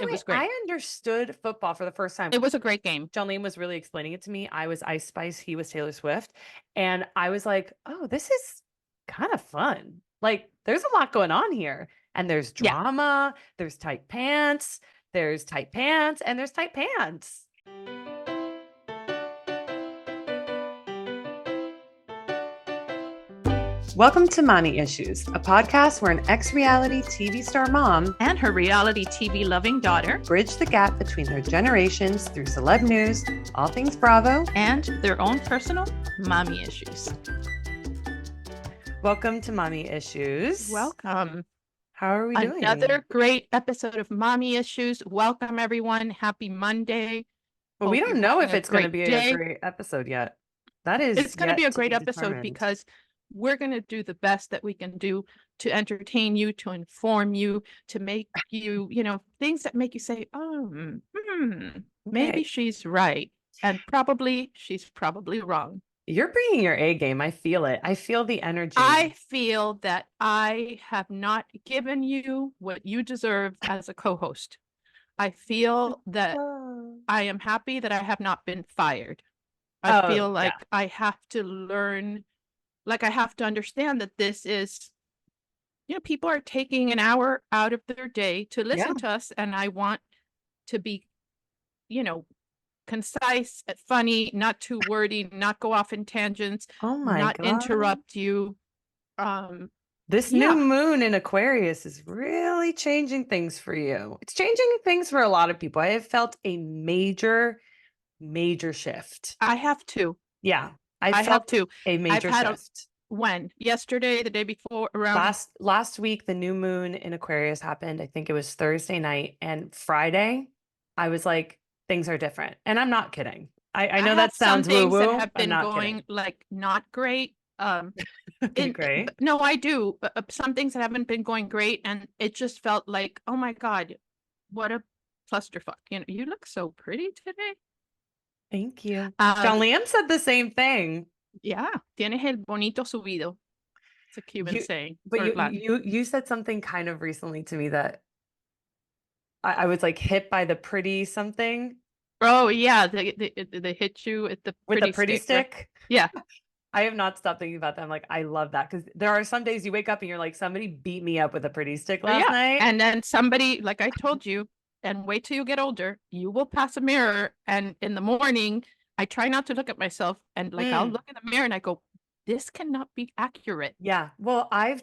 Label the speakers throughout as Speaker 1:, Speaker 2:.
Speaker 1: It
Speaker 2: way,
Speaker 1: was great.
Speaker 2: I understood football for the first time.
Speaker 1: It was a great game.
Speaker 2: Jolene was really explaining it to me. I was Ice Spice, he was Taylor Swift. And I was like, oh, this is kind of fun. Like, there's a lot going on here. And there's
Speaker 1: Yeah.
Speaker 2: drama, there's tight pants, there's tight pants, and there's tight pants. Welcome to Mommy Issues, a podcast where an ex-reality TV star mom
Speaker 1: and her reality TV loving daughter
Speaker 2: bridge the gap between their generations through celeb news, all things Bravo,
Speaker 1: and their own personal mommy issues.
Speaker 2: Welcome to Mommy Issues.
Speaker 1: Welcome.
Speaker 2: How are we doing?
Speaker 1: Another great episode of Mommy Issues. Welcome, everyone. Happy Monday.
Speaker 2: Well, we don't know if it's going to be a great episode yet.
Speaker 1: It's going to be a great episode
Speaker 2: determined.
Speaker 1: because we're going to do the best that we can do to entertain you, to inform you, to make you, things that make you say, oh, maybe she's right. And she's probably wrong.
Speaker 2: You're bringing your A game. I feel it. I feel the energy.
Speaker 1: I feel that I have not given you what you deserve as a co-host. I feel that I am happy that I have not been fired. I feel like I have to learn, like I have to understand that this is, people are taking an hour out of their day to listen to us, and I want to be, concise, funny, not too wordy, not go off in tangents, not interrupt you.
Speaker 2: This new moon in Aquarius is really changing things for you. It's changing things for a lot of people. I have felt a major shift.
Speaker 1: I have to.
Speaker 2: Yeah. I have to. A major shift.
Speaker 1: When? Yesterday, the day before, around
Speaker 2: last week, the new moon in Aquarius happened. I think it was Thursday night, and Friday, I was like, things are different. And I'm not kidding. I know that sounds woo-woo.
Speaker 1: That have been going like not great.
Speaker 2: Great.
Speaker 1: No, I do. Some things that haven't been going great, and it just felt like, oh my God, what a clusterfuck. You look so pretty today.
Speaker 2: Thank you. John Liam said the same thing.
Speaker 1: Yeah, tienes el bonito subido. It's a Cuban saying.
Speaker 2: But you said something kind of recently to me that I was like hit by the pretty something.
Speaker 1: Oh yeah, they hit you at
Speaker 2: with the pretty stick.
Speaker 1: Right? Yeah.
Speaker 2: I have not stopped thinking about that. I'm like, I love that, because there are some days you wake up and you're like, somebody beat me up with a pretty stick last night.
Speaker 1: And then somebody, like I told you, and wait till you get older, you will pass a mirror, and in the morning, I try not to look at myself, and I'll look in the mirror and I go, this cannot be accurate.
Speaker 2: Yeah. Well, I've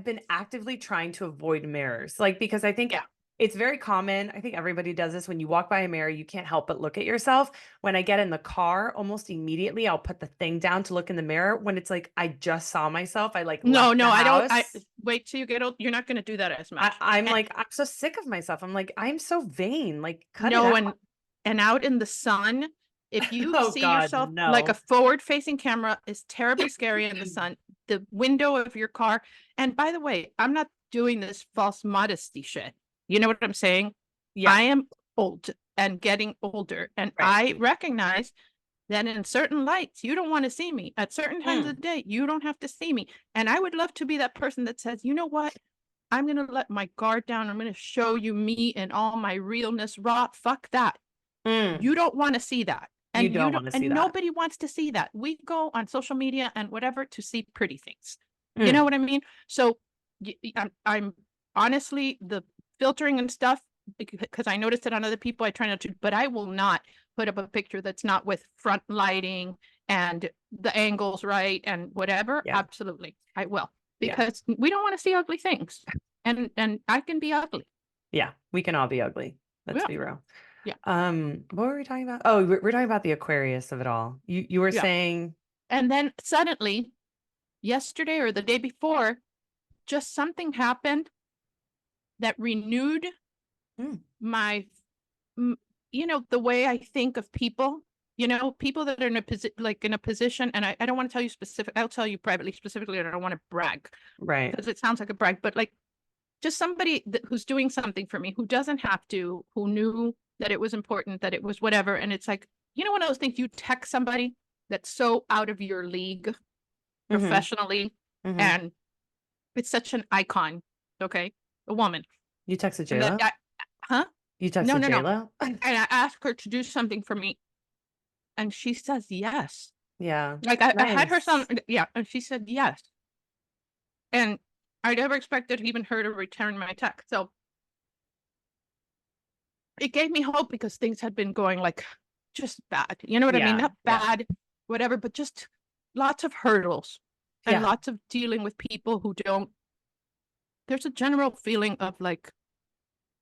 Speaker 2: been actively trying to avoid mirrors, because I think it's very common. I think everybody does this. When you walk by a mirror, you can't help but look at yourself. When I get in the car, almost immediately I'll put the thing down to look in the mirror. When it's like, I just saw myself. I
Speaker 1: no, I don't. I wait till you get old. You're not going to do that as much.
Speaker 2: I'm so sick of myself. I'm like, I'm so vain. Cut it out.
Speaker 1: And out in the sun, if you see yourself like a forward-facing camera is terribly scary in the sun. The window of your car. And by the way, I'm not doing this false modesty shit. You know what I'm saying? Yeah. I am old and getting older. And I recognize that in certain lights, you don't want to see me. At certain times of the day, you don't have to see me. And I would love to be that person that says, you know what? I'm going to let my guard down. I'm going to show you me and all my realness raw. Fuck that. You don't want to see that. And you don't want to see that. Nobody wants to see that. We go on social media and whatever to see pretty things. You know what I mean? So I'm honestly, the filtering and stuff, because I noticed it on other people, I try not to, but I will not put up a picture that's not with front lighting and the angles right and whatever. Absolutely, I will, because we don't want to see ugly things, and I can be ugly. Yeah,
Speaker 2: we can all be ugly. Let's be real.
Speaker 1: Yeah.
Speaker 2: What were we talking about? Oh, we're talking about the Aquarius of it all. You were saying,
Speaker 1: and then suddenly, yesterday or the day before, just something happened that renewed my, the way I think of people, people that are in a position, and I don't want to tell you specific, I'll tell you privately, specifically, and I don't want to brag.
Speaker 2: Right.
Speaker 1: Because it sounds like a brag, but just somebody who's doing something for me, who doesn't have to, who knew that it was important, that it was whatever. And it's like, one of those things, you text somebody that's so out of your league professionally, and it's such an icon. Okay. A woman.
Speaker 2: You texted J-Lo? You texted
Speaker 1: No, no, no.
Speaker 2: J-Lo?
Speaker 1: And I asked her to do something for me, and she says yes.
Speaker 2: Yeah.
Speaker 1: Like I had her son,
Speaker 2: Nice.
Speaker 1: yeah, and she said yes. And I never expected even her to return my text. So it gave me hope because things had been going like just bad. You know what I mean?
Speaker 2: Yeah.
Speaker 1: Not
Speaker 2: Yeah.
Speaker 1: bad, whatever, but just lots of hurdles and
Speaker 2: Yeah.
Speaker 1: lots of dealing with people who don't. There's a general feeling of like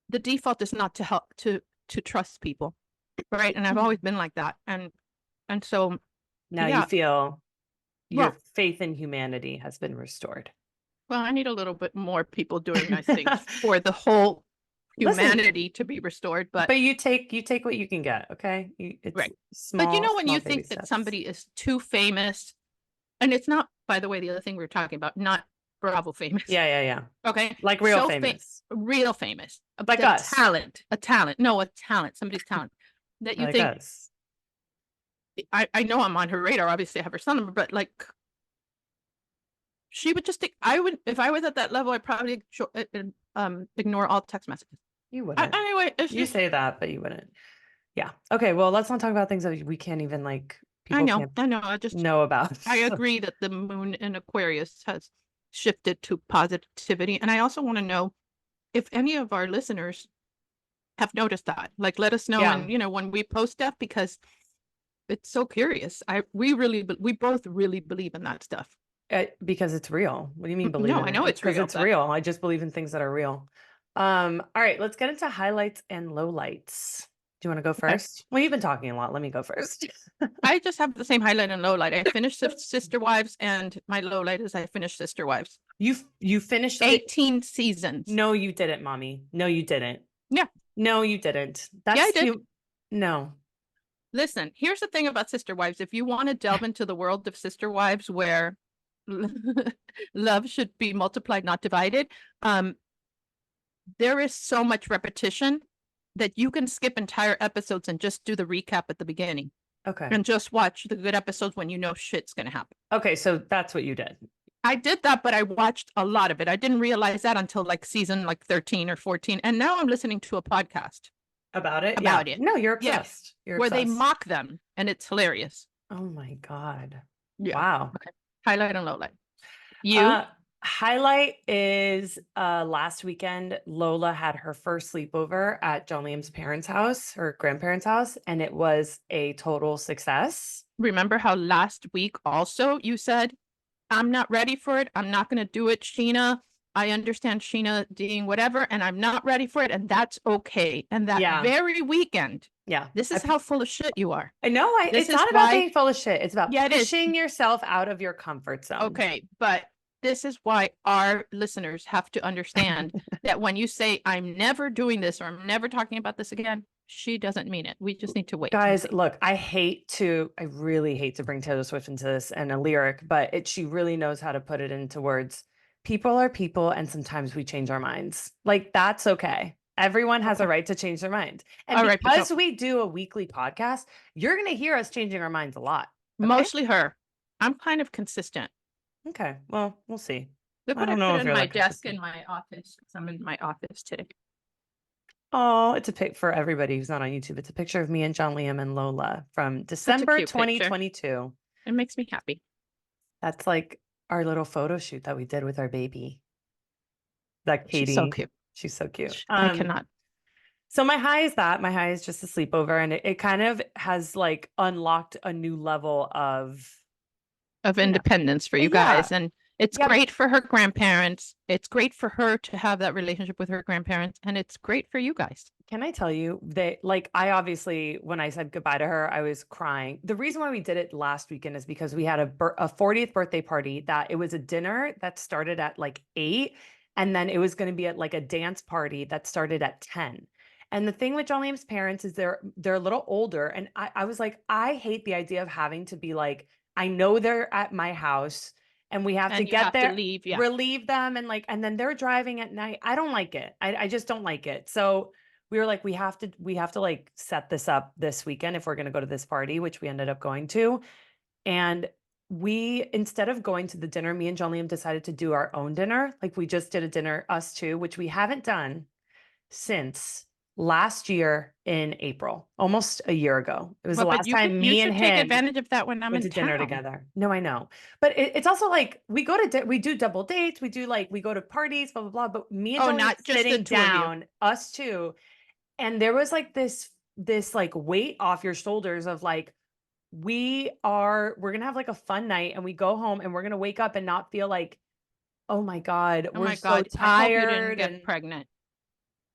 Speaker 1: the default is not to help to trust people, right? And I've always been like that, and so
Speaker 2: Now you
Speaker 1: yeah.
Speaker 2: feel your
Speaker 1: Well,
Speaker 2: faith in humanity has been restored.
Speaker 1: well, I need a little bit more people doing nice things for the whole
Speaker 2: Listen,
Speaker 1: humanity to be restored, but
Speaker 2: you take what you can get, okay? It's
Speaker 1: right. But you
Speaker 2: small,
Speaker 1: know, when
Speaker 2: small
Speaker 1: you
Speaker 2: baby
Speaker 1: think that
Speaker 2: steps.
Speaker 1: somebody is too famous, and it's not, by the way, the other thing we were talking about, not Bravo famous.
Speaker 2: Yeah, yeah, yeah.
Speaker 1: Okay.
Speaker 2: Like real famous.
Speaker 1: Real famous.
Speaker 2: Like us.
Speaker 1: A talent. No, a talent, somebody's talent. That you
Speaker 2: Like
Speaker 1: think,
Speaker 2: us.
Speaker 1: I know I'm on her radar, obviously I have her son number, but like, she would just think, I would, if I was at that level, I'd probably ignore all text messages.
Speaker 2: You wouldn't.
Speaker 1: Anyway, it's
Speaker 2: You
Speaker 1: just,
Speaker 2: say that, but you wouldn't. Yeah. Okay, well, let's not talk about things that we can't even like people can't
Speaker 1: I know, I just,
Speaker 2: know about.
Speaker 1: I agree that the moon in Aquarius has shifted to positivity. And I also want to know if any of our listeners have noticed that. Like, let us know.
Speaker 2: Yeah.
Speaker 1: And, you know, when we post stuff, because it's so curious. We both really believe in that stuff.
Speaker 2: Because it's real. What do you mean believe
Speaker 1: No,
Speaker 2: in
Speaker 1: I
Speaker 2: it?
Speaker 1: know it's
Speaker 2: Because
Speaker 1: real,
Speaker 2: it's
Speaker 1: but
Speaker 2: real. I just believe in things that are real. All right, let's get into highlights and lowlights. Do you want to go
Speaker 1: okay.
Speaker 2: first? Well, you've been talking a lot. Let me go first.
Speaker 1: I just have the same highlight and lowlight. I finished Sister Wives, and my lowlight is I finished Sister Wives.
Speaker 2: You finished
Speaker 1: 18 seasons.
Speaker 2: No, you didn't, mommy. No, you didn't.
Speaker 1: Yeah.
Speaker 2: No, you didn't.
Speaker 1: Yeah, I did.
Speaker 2: No.
Speaker 1: Listen, here's the thing about Sister Wives. If you want to delve into the world of Sister Wives where love should be multiplied, not divided, there is so much repetition that you can skip entire episodes and just do the recap at the beginning.
Speaker 2: Okay.
Speaker 1: And just watch the good episodes when you know shit's going to happen.
Speaker 2: Okay, so that's what you did.
Speaker 1: I did that, but I watched a lot of it. I didn't realize that until like season like 13 or 14. And now I'm listening to a podcast
Speaker 2: about it.
Speaker 1: No,
Speaker 2: you're obsessed.
Speaker 1: You're where obsessed. They mock them, and it's hilarious.
Speaker 2: Oh my God.
Speaker 1: Yeah.
Speaker 2: Wow.
Speaker 1: Okay. Highlight and lowlight. You?
Speaker 2: Highlight is last weekend, Lola had her first sleepover at John Liam's parents' house, her grandparents' house, and it was a total success.
Speaker 1: Remember how last week also you said, I'm not ready for it. I'm not going to do it, Sheena. I understand Sheena doing whatever, and I'm not ready for it, and that's okay. And that very weekend, this is how full of shit you are.
Speaker 2: I know. It's not about being full of shit. It's about pushing yourself out of your comfort zone.
Speaker 1: Okay, but this is why our listeners have to understand that when you say, I'm never doing this or I'm never talking about this again, she doesn't mean it. We just need to wait.
Speaker 2: Guys, look, I really hate to bring Taylor Swift into this and a lyric, but she really knows how to put it into words. People are people, and sometimes we change our minds. Like, that's okay. Everyone has a right to change their mind. And because we do a weekly podcast, you're going to hear us changing our minds a lot. Okay?
Speaker 1: Mostly her. I'm kind of consistent.
Speaker 2: Okay. Well, we'll see.
Speaker 1: Look what I put in my desk in my office. I'm in my office today.
Speaker 2: Oh, it's a pic for everybody who's not on YouTube. It's a picture of me and John Liam and Lola from December 2022.
Speaker 1: It makes me happy.
Speaker 2: That's like our little photo shoot that we did with our baby. That Katie.
Speaker 1: She's so cute.
Speaker 2: She's so cute.
Speaker 1: I cannot.
Speaker 2: So my high is that. My high is just a sleepover, and it kind of has like unlocked a new level of
Speaker 1: independence for you guys. And it's great for her grandparents. It's great for her to have that relationship with her grandparents, and it's great for you guys.
Speaker 2: Can I tell you I obviously, when I said goodbye to her, I was crying. The reason why we did it last weekend is because we had a 40th birthday party that it was a dinner that started at like 8, and then it was going to be at like a dance party that started at 10. And the thing with John Liam's parents is they're a little older. And I was like, I hate the idea of having to be like, I know they're at my house and we have to get there, relieve them. And then they're driving at night. I don't like it. I just don't like it. So we were like, we have to like set this up this weekend if we're going to go to this party, which we ended up going to. And instead of going to the dinner, me and John Liam decided to do our own dinner. Like we just did a dinner, us two, which we haven't done since last year in April, almost a year ago. It was the last time
Speaker 1: you
Speaker 2: me and
Speaker 1: should take
Speaker 2: him
Speaker 1: advantage of that when I'm
Speaker 2: went
Speaker 1: in
Speaker 2: to dinner
Speaker 1: town.
Speaker 2: together. No, I know. But it's also like we do double dates. We go to parties, blah, blah, blah. But me and Joey
Speaker 1: not just the
Speaker 2: sitting
Speaker 1: two of you.
Speaker 2: down, us two. And there was like this like weight off your shoulders of like, we're going to have like a fun night, and we go home and we're going to wake up and not feel like, oh my God, we're so tired.
Speaker 1: I hope you didn't get pregnant.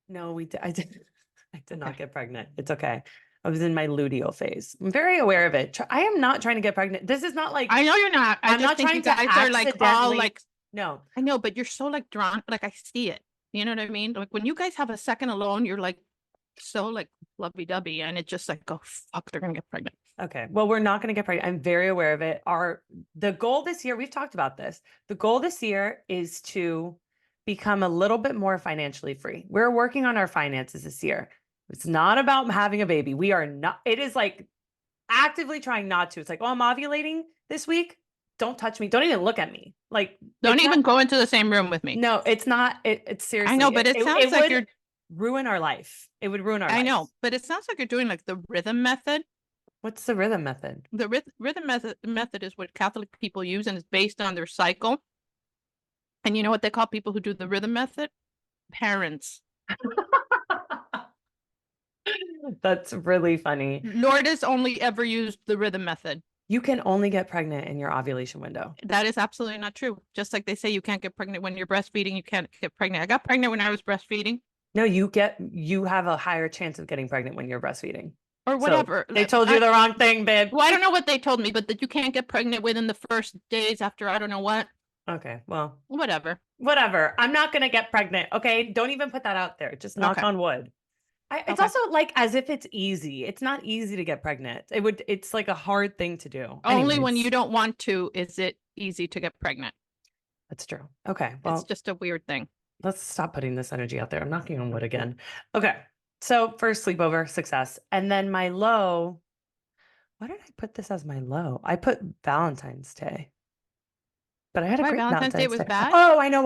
Speaker 2: No, I did not get pregnant. It's okay. I was in my luteal phase. I'm very aware of it. I am not trying to get pregnant. This is not like,
Speaker 1: I know you're not.
Speaker 2: I'm not trying to
Speaker 1: are like all like,
Speaker 2: no,
Speaker 1: I know, but you're so like drawn. Like I see it. You know what I mean? Like when you guys have a second alone, you're like so like lovey-dovey, and it's just like, oh fuck, they're gonna get pregnant.
Speaker 2: Okay. Well, we're not going to get pregnant. I'm very aware of it. The goal this year, we've talked about this. The goal this year is to become a little bit more financially free. We're working on our finances this year. It's not about having a baby. We are not, it is like actively trying not to. It's like, oh, I'm ovulating this week. Don't touch me. Don't even look at me. Like,
Speaker 1: don't even go into the same room with me.
Speaker 2: No, it's not. It's seriously.
Speaker 1: I know, but it sounds like you're
Speaker 2: ruin our life. It would ruin our life.
Speaker 1: I know, but it sounds like you're doing like the rhythm method.
Speaker 2: What's the rhythm method?
Speaker 1: The rhythm method is what Catholic people use, and it's based on their cycle. And you know what they call people who do the rhythm method? Parents.
Speaker 2: That's really funny.
Speaker 1: Lourdes only ever used the rhythm method.
Speaker 2: You can only get pregnant in your ovulation window.
Speaker 1: That is absolutely not true. Just like they say you can't get pregnant when you're breastfeeding, you can't get pregnant. I got pregnant when I was breastfeeding.
Speaker 2: No, you have a higher chance of getting pregnant when you're breastfeeding.
Speaker 1: Or whatever.
Speaker 2: So they told you the wrong thing, babe.
Speaker 1: Well, I don't know what they told me, but that you can't get pregnant within the first days after I don't know what.
Speaker 2: Okay, well.
Speaker 1: Whatever.
Speaker 2: I'm not going to get pregnant, okay? Don't even put that out there. Just knock on wood. It's also like as if it's easy. It's not easy to get pregnant. It's like a hard thing to do.
Speaker 1: Only when you don't want to is it easy to get pregnant.
Speaker 2: That's true. Okay, well.
Speaker 1: It's just a weird thing.
Speaker 2: Let's stop putting this energy out there. I'm knocking on wood again. Okay. So first sleepover, success. And then my low, why did I put this as my low? I put Valentine's Day. But I had a great Valentine's Day.
Speaker 1: Was bad?
Speaker 2: Oh, I know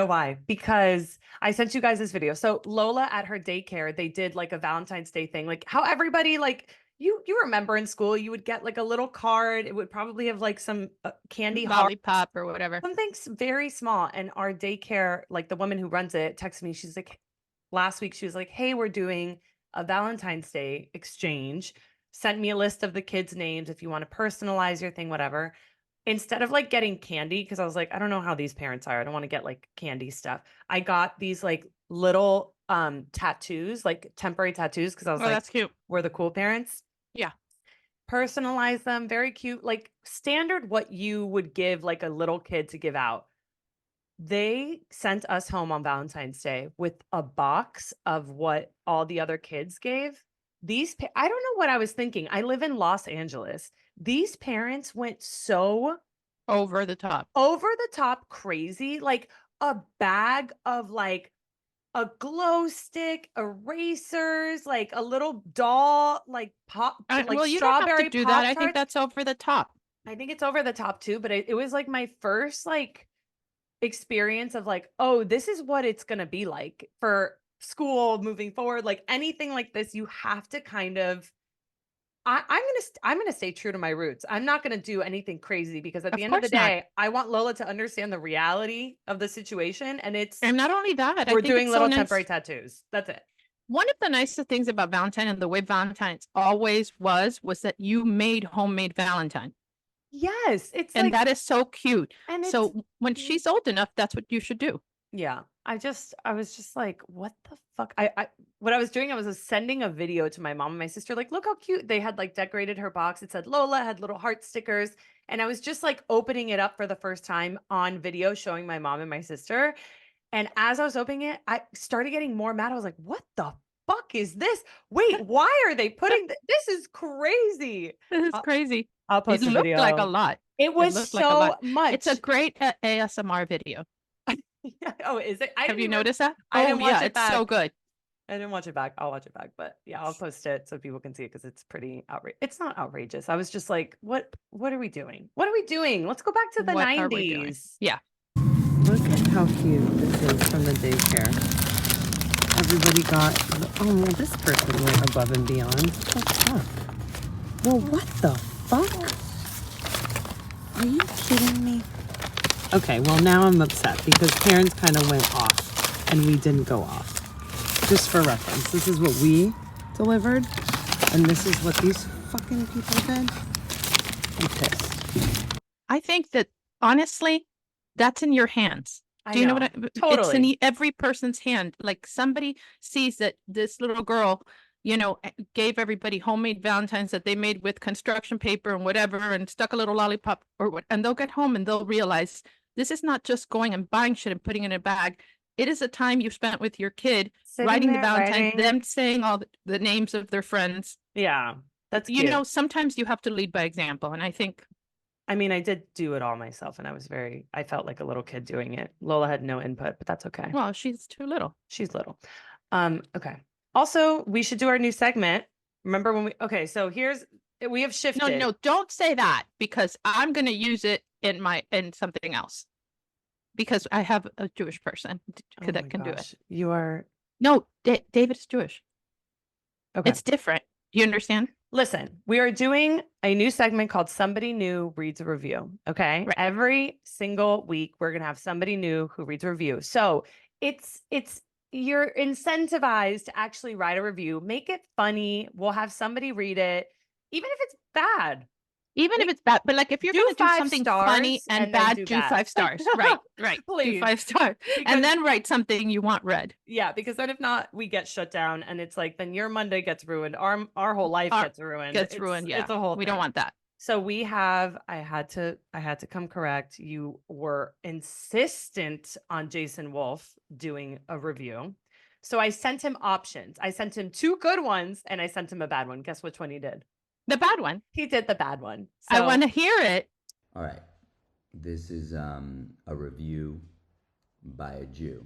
Speaker 2: why. Because I sent you guys this video. So Lola at her daycare, they did like a Valentine's Day thing. Like how everybody like, you remember in school, you would get like a little card. It would probably have like some candy,
Speaker 1: lollipop or whatever.
Speaker 2: Something very small. And our daycare, like the woman who runs it, texted me. She's like, last week, she was like, hey, we're doing a Valentine's Day exchange. Sent me a list of the kids' names if you want to personalize your thing, whatever. Instead of like getting candy, because I was like, I don't know how these parents are. I don't want to get like candy stuff. I got these like little tattoos, like temporary tattoos, because I was like,
Speaker 1: that's cute.
Speaker 2: We're the cool parents.
Speaker 1: Yeah.
Speaker 2: Personalize them. Very cute. Like standard what you would give like a little kid to give out. They sent us home on Valentine's Day with a box of what all the other kids gave. I don't know what I was thinking. I live in Los Angeles. These parents went so
Speaker 1: over the top
Speaker 2: crazy, like a bag of like a glow stick, erasers, like a little doll, like pop, like
Speaker 1: well, you
Speaker 2: strawberry
Speaker 1: don't have to do that. I think that's over the top.
Speaker 2: I think it's over the top too, but it was like my first like experience of like, oh, this is what it's going to be like for school moving forward. Like anything like this, you have to kind of, I'm gonna stay true to my roots. I'm not gonna do anything crazy because at the end of the day, I want Lola to understand the reality of the situation. And
Speaker 1: not only that,
Speaker 2: we're doing little temporary tattoos. That's it.
Speaker 1: One of the nicest things about Valentine and the way Valentine's always was that you made homemade Valentine.
Speaker 2: Yes,
Speaker 1: and that is so cute. And so when she's old enough, that's what you should do.
Speaker 2: Yeah. I was just like, what the fuck? What I was doing, I was sending a video to my mom and my sister, like, look how cute. They had like decorated her box. It said Lola, had little heart stickers. And I was just like opening it up for the first time on video, showing my mom and my sister. And as I was opening it, I started getting more mad. I was like, what the fuck is this? Wait, why are they putting this is crazy.
Speaker 1: This is crazy.
Speaker 2: I'll post
Speaker 1: a video. It looked like a lot.
Speaker 2: It was so much.
Speaker 1: It's a great ASMR video.
Speaker 2: Oh, is it?
Speaker 1: Have you noticed that?
Speaker 2: I didn't watch it back.
Speaker 1: It's so good.
Speaker 2: I didn't watch it back. I'll watch it back, but yeah, I'll post it so people can see it because it's pretty outrageous. It's not outrageous. I was just like, what are we doing? What are we doing? Let's go back to the 90s.
Speaker 1: Yeah.
Speaker 3: Look at how cute this is from the daycare. I everybody got, oh, well, this person went above and beyond. What the fuck? Well, what the fuck? Are you kidding me? Okay, well, now I'm upset because Karen's kind of went off and we didn't go off. Just for reference, this is what we delivered and this is what these fucking people did. I'm pissed.
Speaker 1: I think that, honestly, that's in your hands. Do you know what
Speaker 2: Totally.
Speaker 1: It's in every person's hand. Like somebody sees that this little girl, you know, gave everybody homemade Valentines that they made with construction paper and whatever, and stuck a little lollipop or what, and they'll get home and they'll realize this is not just going and buying shit and putting it in a bag. It is a time you spent with your kid writing the Valentines, them saying all the names of their friends.
Speaker 2: Yeah, that's cute.
Speaker 1: You know, sometimes you have to lead by example, and I think.
Speaker 2: I mean, I did do it all myself, and I felt like a little kid doing it. Lola had no input, but that's okay.
Speaker 1: Well, she's too little.
Speaker 2: She's little. Okay. Also, we should do our new segment. Remember when so we have shifted.
Speaker 1: No, don't say that because I'm going to use it in something else. Because I have a Jewish person that can do it.
Speaker 2: You are.
Speaker 1: No, David is Jewish.
Speaker 2: Okay.
Speaker 1: It's different. Do you understand?
Speaker 2: Listen, we are doing a new segment called Somebody New Reads a Review. Okay.
Speaker 1: Right.
Speaker 2: Every single week, we're going to have somebody new who reads a review. So you're incentivized to actually write a review, make it funny. We'll have somebody read it, even if it's bad.
Speaker 1: Even if it's bad, but like if you're going to do something funny and bad, do 5 stars. Right.
Speaker 2: Please.
Speaker 1: Do 5 stars. And then write something you want read.
Speaker 2: Yeah, because then if not, we get shut down and it's like, then your Monday gets ruined. Our whole life gets ruined.
Speaker 1: Yeah.
Speaker 2: It's a whole
Speaker 1: We
Speaker 2: thing.
Speaker 1: don't want that.
Speaker 2: So I had to come correct. You were insistent on Jason Wolf doing a review. So I sent him options. I sent him 2 good ones and I sent him a bad one. Guess which one he did?
Speaker 1: The bad one.
Speaker 2: He did the bad one. So,
Speaker 1: I want to hear it.
Speaker 4: All right. This is a review by a Jew.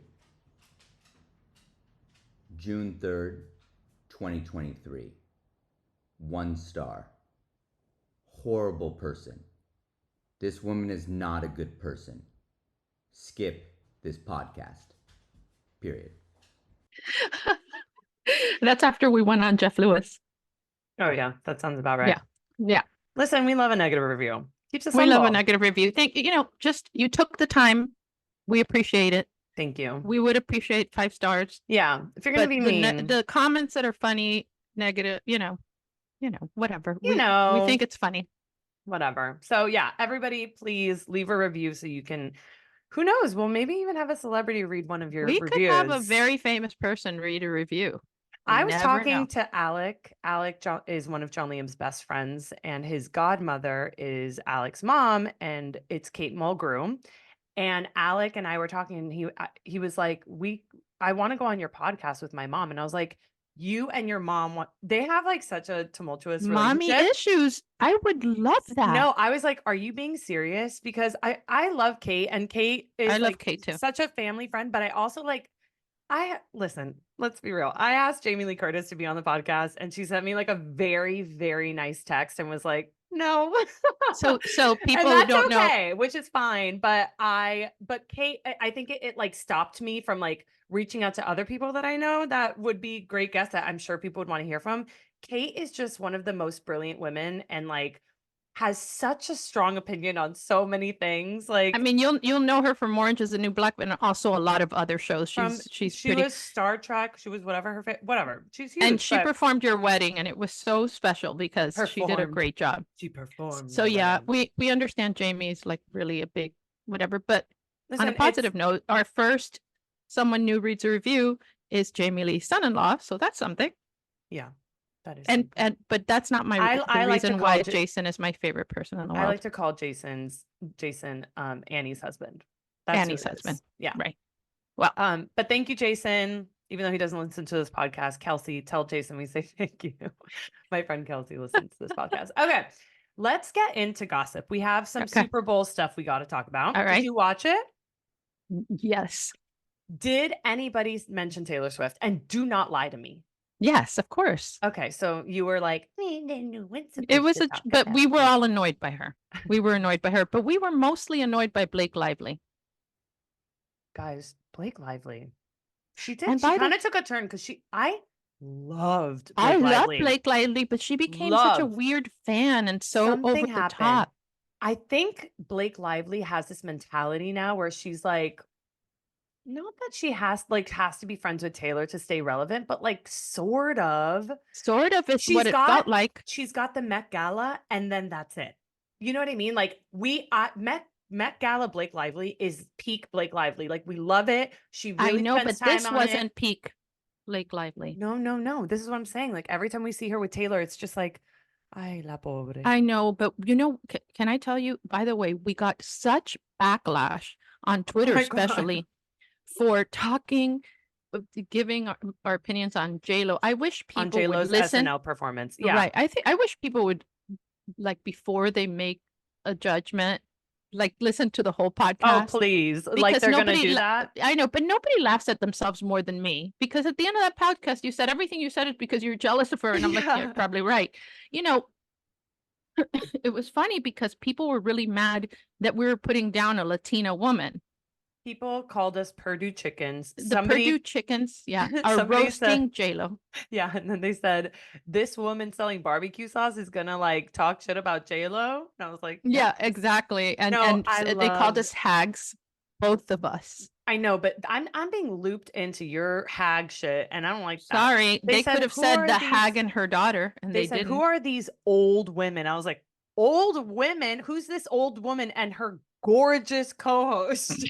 Speaker 4: June 3rd, 2023. 1 star. Horrible person. This woman is not a good person. Skip this podcast. Period.
Speaker 1: That's after we went on Jeff Lewis.
Speaker 2: Oh yeah, that sounds about right.
Speaker 1: Yeah.
Speaker 2: Listen, we love a negative review. Keeps us
Speaker 1: We
Speaker 2: humble.
Speaker 1: love a negative review. You took the time. We appreciate it.
Speaker 2: Thank you.
Speaker 1: We would appreciate 5 stars.
Speaker 2: Yeah, if you're gonna be mean,
Speaker 1: the comments that are funny, negative, whatever. We think it's funny.
Speaker 2: Whatever. So yeah, everybody, please leave a review so you can. Who knows? We'll maybe even have a celebrity read one of your reviews.
Speaker 1: We could have a very famous person read a review.
Speaker 2: I was talking to Alec. Alec is one of John Liam's best friends, and his godmother is Alec's mom, and it's Kate Mulgrew. And Alec and I were talking, and he was like, I want to go on your podcast with my mom. And I was like, you and your mom, they have like such a tumultuous
Speaker 1: mommy issues. I would love that.
Speaker 2: No, I was like, are you being serious? Because I love Kate, and Kate is
Speaker 1: I love Kate too.
Speaker 2: Such a family friend, but I also listen, let's be real. I asked Jamie Lee Curtis to be on the podcast and she sent me like a very, very nice text and was like, no.
Speaker 1: So people who don't know,
Speaker 2: which is fine. But Kate, I think it like stopped me from like reaching out to other people that I know that would be great guests that I'm sure people would want to hear from. Kate is just one of the most brilliant women and like has such a strong opinion on so many things. Like,
Speaker 1: I mean, you'll know her from Orange is the New Black, but also a lot of other shows. She
Speaker 2: was Star Trek. She was whatever whatever. She's huge.
Speaker 1: And she performed your wedding, and it was so special because she did a great job.
Speaker 2: She performed.
Speaker 1: So yeah, we understand Jamie's like really a big whatever. But on a positive note, our first someone new reads a review is Jamie Lee's son-in-law. So that's something.
Speaker 2: Yeah. That is
Speaker 1: but that's not my reason why Jason is my favorite person in the world.
Speaker 2: I like to call Jason Annie's husband. That's
Speaker 1: Annie's husband.
Speaker 2: Yeah.
Speaker 1: Right. Well,
Speaker 2: but thank you, Jason. Even though he doesn't listen to this podcast, Kelsey, tell Jason we say thank you. My friend Kelsey listens to this podcast. Okay. Let's get into gossip. We have some Super Bowl stuff we got to talk about.
Speaker 1: All right.
Speaker 2: Did you watch it?
Speaker 1: Yes.
Speaker 2: Did anybody mention Taylor Swift? And do not lie to me.
Speaker 1: Yes, of course.
Speaker 2: Okay, so you were like,
Speaker 1: it was but we were all annoyed by her. We were annoyed by her, but we were mostly annoyed by Blake Lively.
Speaker 2: Guys, Blake Lively. She did.
Speaker 1: And
Speaker 2: She kind of took a turn because I loved
Speaker 1: I
Speaker 2: Blake
Speaker 1: love
Speaker 2: Lively.
Speaker 1: Blake Lively, but she became such a weird fan and so
Speaker 2: Something
Speaker 1: over the
Speaker 2: happened.
Speaker 1: top.
Speaker 2: I think Blake Lively has this mentality now where she's like, not that she has to be friends with Taylor to stay relevant, but like sort of.
Speaker 1: Sort of is
Speaker 2: She's
Speaker 1: what it felt like.
Speaker 2: She's got the Met Gala and then that's it. You know what I mean? Like Met Gala Blake Lively is peak Blake Lively. Like we love it. She
Speaker 1: I
Speaker 2: really
Speaker 1: know,
Speaker 2: spends
Speaker 1: but
Speaker 2: time
Speaker 1: this
Speaker 2: on
Speaker 1: wasn't
Speaker 2: it.
Speaker 1: peak Blake Lively.
Speaker 2: No. This is what I'm saying. Like every time we see her with Taylor, it's just like, ay, la pobre.
Speaker 1: I know, but you know, can I tell you, by the way, we got such backlash on Twitter, especially for talking, giving our opinions on J-Lo. I wish people
Speaker 2: on J-Lo's
Speaker 1: would listen.
Speaker 2: SNL performance. Yeah.
Speaker 1: Right. I wish people would, like, before they make a judgment, like listen to the whole podcast.
Speaker 2: Oh, please. Like they're going to do that.
Speaker 1: I know, but nobody laughs at themselves more than me, because at the end of that podcast, you said everything you said is because you're jealous of her. And I'm like, yeah, you're probably right. You know, it was funny because people were really mad that we were putting down a Latina woman.
Speaker 2: People called us Purdue chickens.
Speaker 1: Purdue chickens, yeah, are roasting J-Lo.
Speaker 2: Yeah, and then they said, this woman selling barbecue sauce is gonna like talk shit about J-Lo. And I was like,
Speaker 1: yeah, exactly. And they called us hags, both of us.
Speaker 2: I know, but I'm being looped into your hag shit, and I don't like that.
Speaker 1: Sorry, they could have said the hag and her daughter, and they
Speaker 2: said,
Speaker 1: didn't.
Speaker 2: who are these old women? I was like, old women? Who's this old woman and her gorgeous co-host?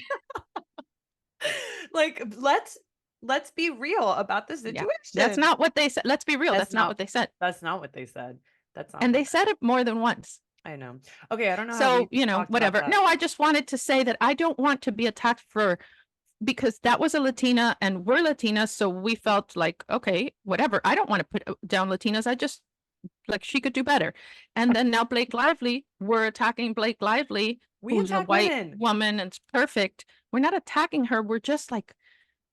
Speaker 2: Like, let's be real about this situation.
Speaker 1: Yeah, that's not what they said. Let's be real. That's not what they said.
Speaker 2: That's not what they said. That's not.
Speaker 1: And they said it more than once.
Speaker 2: I know. Okay, I don't know.
Speaker 1: So, you know, whatever. No, I just wanted to say that I don't want to be attacked because that was a Latina and we're Latinas. So we felt like, okay, whatever. I don't want to put down Latinas. I just, like, she could do better. And then now Blake Lively, we're attacking Blake Lively, who's a white woman and it's perfect. We're not attacking her. We're just like,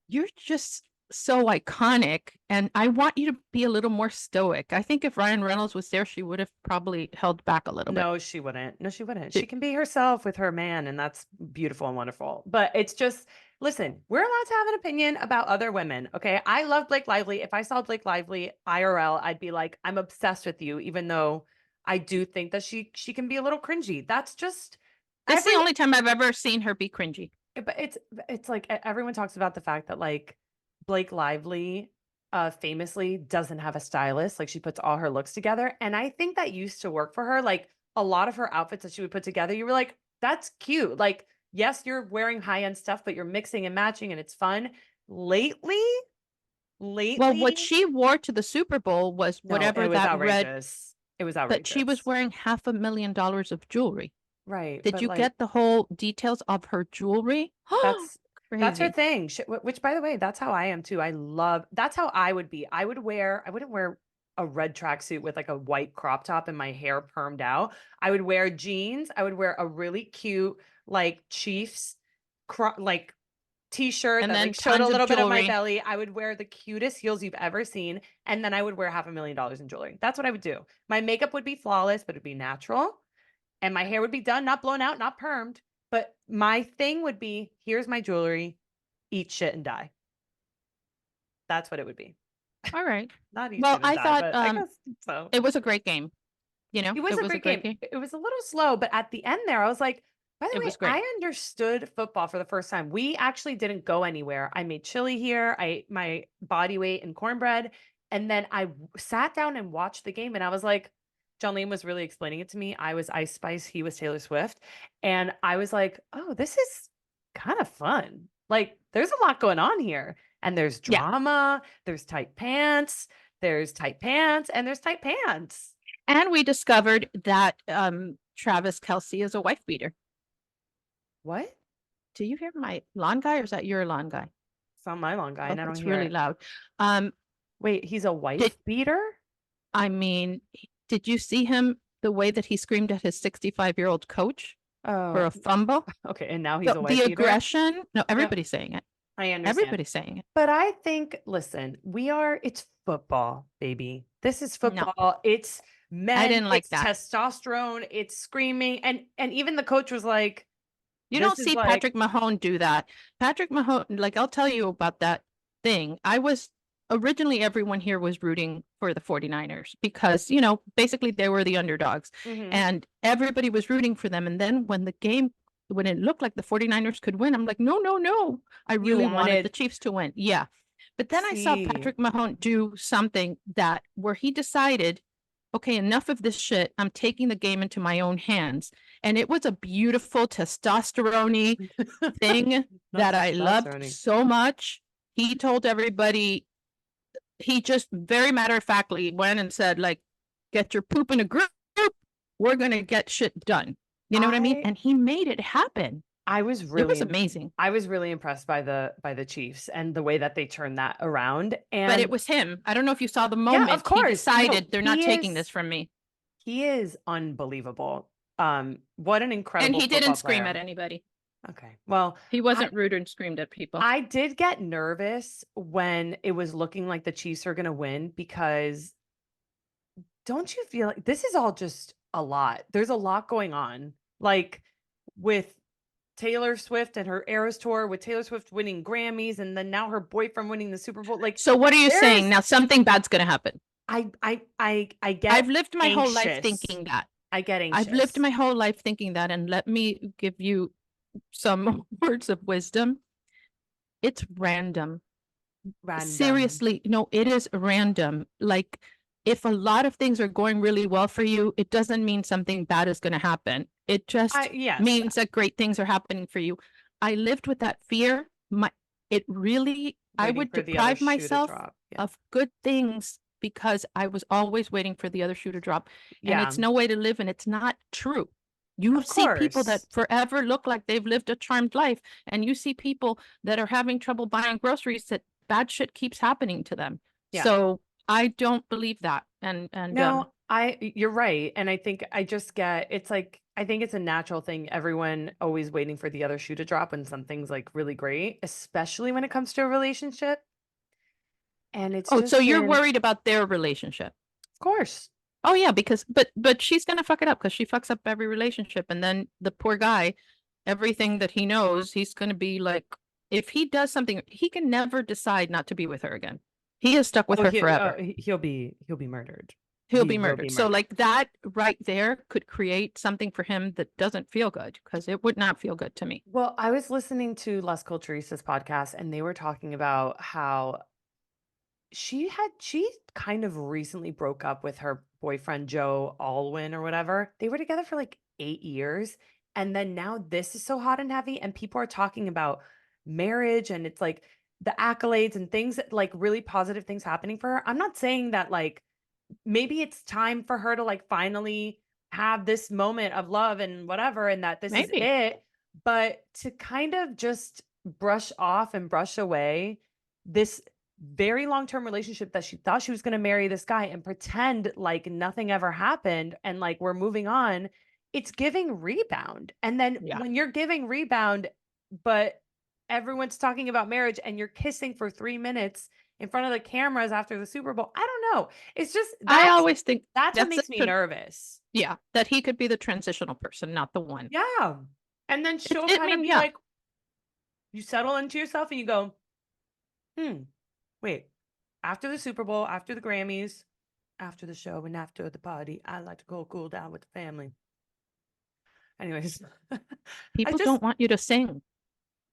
Speaker 1: you're just so iconic. And I want you to be a little more stoic. I think if Ryan Reynolds was there, she would have probably held back a little bit.
Speaker 2: No, she wouldn't. No, she wouldn't. She can be herself with her man, and that's beautiful and wonderful. But it's just, listen, we're allowed to have an opinion about other women. Okay. I love Blake Lively. If I saw Blake Lively IRL, I'd be like, I'm obsessed with you, even though I do think that she can be a little cringy. That's just,
Speaker 1: that's the only time I've ever seen her be cringy.
Speaker 2: But it's like everyone talks about the fact that like Blake Lively famously doesn't have a stylist. Like she puts all her looks together. And I think that used to work for her. Like a lot of her outfits that she would put together, you were like, that's cute. Like, yes, you're wearing high-end stuff, but you're mixing and matching and it's fun. Lately,
Speaker 1: well, what she wore to the Super Bowl was whatever that
Speaker 2: outrageous. It was outrageous.
Speaker 1: But she was wearing $500,000 of jewelry.
Speaker 2: Right.
Speaker 1: Did you get the whole details of her jewelry?
Speaker 2: That's her thing. Which, by the way, that's how I am too. That's how I would be. I wouldn't wear a red tracksuit with like a white crop top and my hair permed out. I would wear jeans. I would wear a really cute like Chiefs like t-shirt and that then like, showed a little bit of my belly. I would wear the cutest heels you've ever seen. And then I would wear $500,000 in jewelry. That's what I would do. My makeup would be flawless, but it'd be natural. And my hair would be done, not blown out, not permed. But my thing would be, here's my jewelry, eat shit and die. That's what it would be.
Speaker 1: All right.
Speaker 2: Not eat
Speaker 1: well,
Speaker 2: shit and
Speaker 1: I
Speaker 2: die,
Speaker 1: thought
Speaker 2: I guess so.
Speaker 1: It was a great game. You know,
Speaker 2: it was a great game. It was a little slow, but at the end there, I was like, by the way, I understood football for the first time. We actually didn't go anywhere. I made chili here. I ate my body weight in cornbread. And then I sat down and watched the game and I was like, John Liam was really explaining it to me. I was Ice Spice. He was Taylor Swift. And I was like, oh, this is kind of fun. Like there's a lot going on here. And there's drama. Yeah. There's tight pants. There's tight pants. And there's tight pants.
Speaker 1: And we discovered that Travis Kelce is a wife beater.
Speaker 2: What?
Speaker 1: Do you hear my lawn guy or is that your lawn guy?
Speaker 2: It's not my lawn guy. And I don't hear
Speaker 1: really loud.
Speaker 2: Wait, he's a wife beater?
Speaker 1: I mean... Did you see him the way that he screamed at his 65-year-old coach for a fumble?
Speaker 2: Okay, and now he's a wife
Speaker 1: beater?
Speaker 2: The
Speaker 1: aggression? No, everybody's saying it.
Speaker 2: I understand.
Speaker 1: Everybody's saying it.
Speaker 2: But I think, listen, it's football, baby. This is football. No. It's men. I didn't like that. Testosterone. It's screaming. And even the coach was like,
Speaker 1: you don't see Patrick Mahone do that. Patrick Mahone, like, I'll tell you about that thing. Originally everyone here was rooting for the 49ers because, you know, basically they were the underdogs and everybody was rooting for them. And then when it looked like the 49ers could win, I'm like, no. I really wanted the Chiefs to win. Yeah. But then I saw Patrick Mahomes do something where he decided, okay, enough of this shit. I'm taking the game into my own hands. And it was a beautiful testosterone thing that I loved so much. He told everybody, he just very matter-of-factly went and said, like, get your poop in a group. We're going to get shit done. You know what I mean? And he made it happen. It was amazing.
Speaker 2: I was really impressed by the Chiefs and the way that they turned that around.
Speaker 1: But it was him. I don't know if you saw the moment.
Speaker 2: Yeah, of course.
Speaker 1: He decided they're not taking this from me.
Speaker 2: He is unbelievable. What an incredible
Speaker 1: And he didn't scream
Speaker 2: player.
Speaker 1: at anybody.
Speaker 2: Okay. Well,
Speaker 1: he wasn't rude and screamed at people.
Speaker 2: I did get nervous when it was looking like the Chiefs are going to win because don't you feel like this is all just a lot? There's a lot going on, like with Taylor Swift and her Eras tour, with Taylor Swift winning Grammys and then now her boyfriend winning the Super Bowl. Like,
Speaker 1: so what are you saying? Now something bad's going to happen.
Speaker 2: I get
Speaker 1: I've lived my whole life
Speaker 2: anxious.
Speaker 1: thinking that.
Speaker 2: I get anxious.
Speaker 1: I've lived my whole life thinking that, and let me give you some words of wisdom. It's random. Seriously, no, it is random. Like, if a lot of things are going really well for you, it doesn't mean something bad is going to happen. It just means that great things are happening for you. I lived with that fear. I would deprive myself of good things because I was always waiting for the other shoe to drop. And it's no way to live, and it's not true. You see people that forever look like they've lived a charmed life, and you see people that are having trouble buying groceries that bad shit keeps happening to them. Yeah. So I don't believe that. And
Speaker 2: no, you're right. And I think I just it's like, I think it's a natural thing. Everyone always waiting for the other shoe to drop when something's like really great, especially when it comes to a relationship. And it's
Speaker 1: so you're worried about their relationship?
Speaker 2: Of course.
Speaker 1: Oh yeah, because but she's gonna fuck it up because she fucks up every relationship, and then the poor guy, everything that he knows, he's gonna be like, if he does something, he can never decide not to be with her again. He is stuck with her forever.
Speaker 2: He'll be murdered.
Speaker 1: He'll be murdered. So like that right there could create something for him that doesn't feel good, because it would not feel good to me.
Speaker 2: Well, I was listening to Las Culturistas podcast, and they were talking about how she kind of recently broke up with her boyfriend, Joe Alwyn or whatever. They were together for like 8 years. And then now this is so hot and heavy, and people are talking about marriage, and it's like the accolades and things that like really positive things happening for her. I'm not saying that like maybe it's time for her to like finally have this moment of love and whatever, and that this is it. But to kind of just brush off and brush away this very long-term relationship that she thought she was going to marry this guy and pretend like nothing ever happened and like we're moving on, it's giving rebound. And then when you're giving rebound, but everyone's talking about marriage and you're kissing for 3 minutes in front of the cameras after the Super Bowl, I don't know. It's just,
Speaker 1: I always think
Speaker 2: that's what makes me nervous.
Speaker 1: Yeah, that he could be the transitional person, not the one.
Speaker 2: Yeah. And then she'll kind of be like, you settle into yourself and you go, wait, after the Super Bowl, after the Grammys, after the show, and after the party, I like to go cool down with the family. Anyways.
Speaker 1: People don't want you to sing.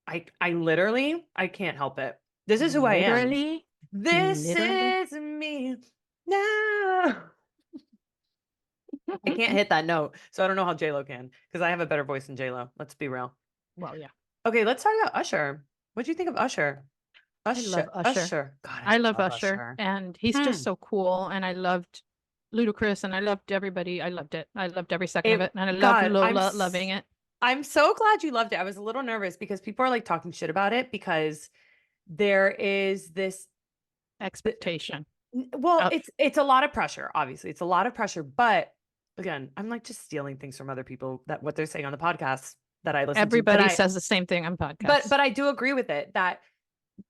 Speaker 2: I literally, I can't help it. This is who I am. This is me. No. I can't hit that note, so I don't know how J-Lo can, because I have a better voice than J-Lo. Let's be real.
Speaker 1: Well, yeah.
Speaker 2: Okay, let's talk about Usher. What do you think of Usher?
Speaker 1: I love Usher.
Speaker 2: God,
Speaker 1: I love Usher, and he's just so cool. And I loved Ludacris, and I loved everybody. I loved it. I loved every second of it, and I loved Lola loving it.
Speaker 2: I'm so glad you loved it. I was a little nervous because people are like talking shit about it because there is this
Speaker 1: expectation.
Speaker 2: Well, it's a lot of pressure. Obviously, it's a lot of pressure. But again, I'm like just stealing things from other people, that what they're saying on the podcast that I listen to.
Speaker 1: Everybody says the same thing on podcasts.
Speaker 2: But I do agree with it that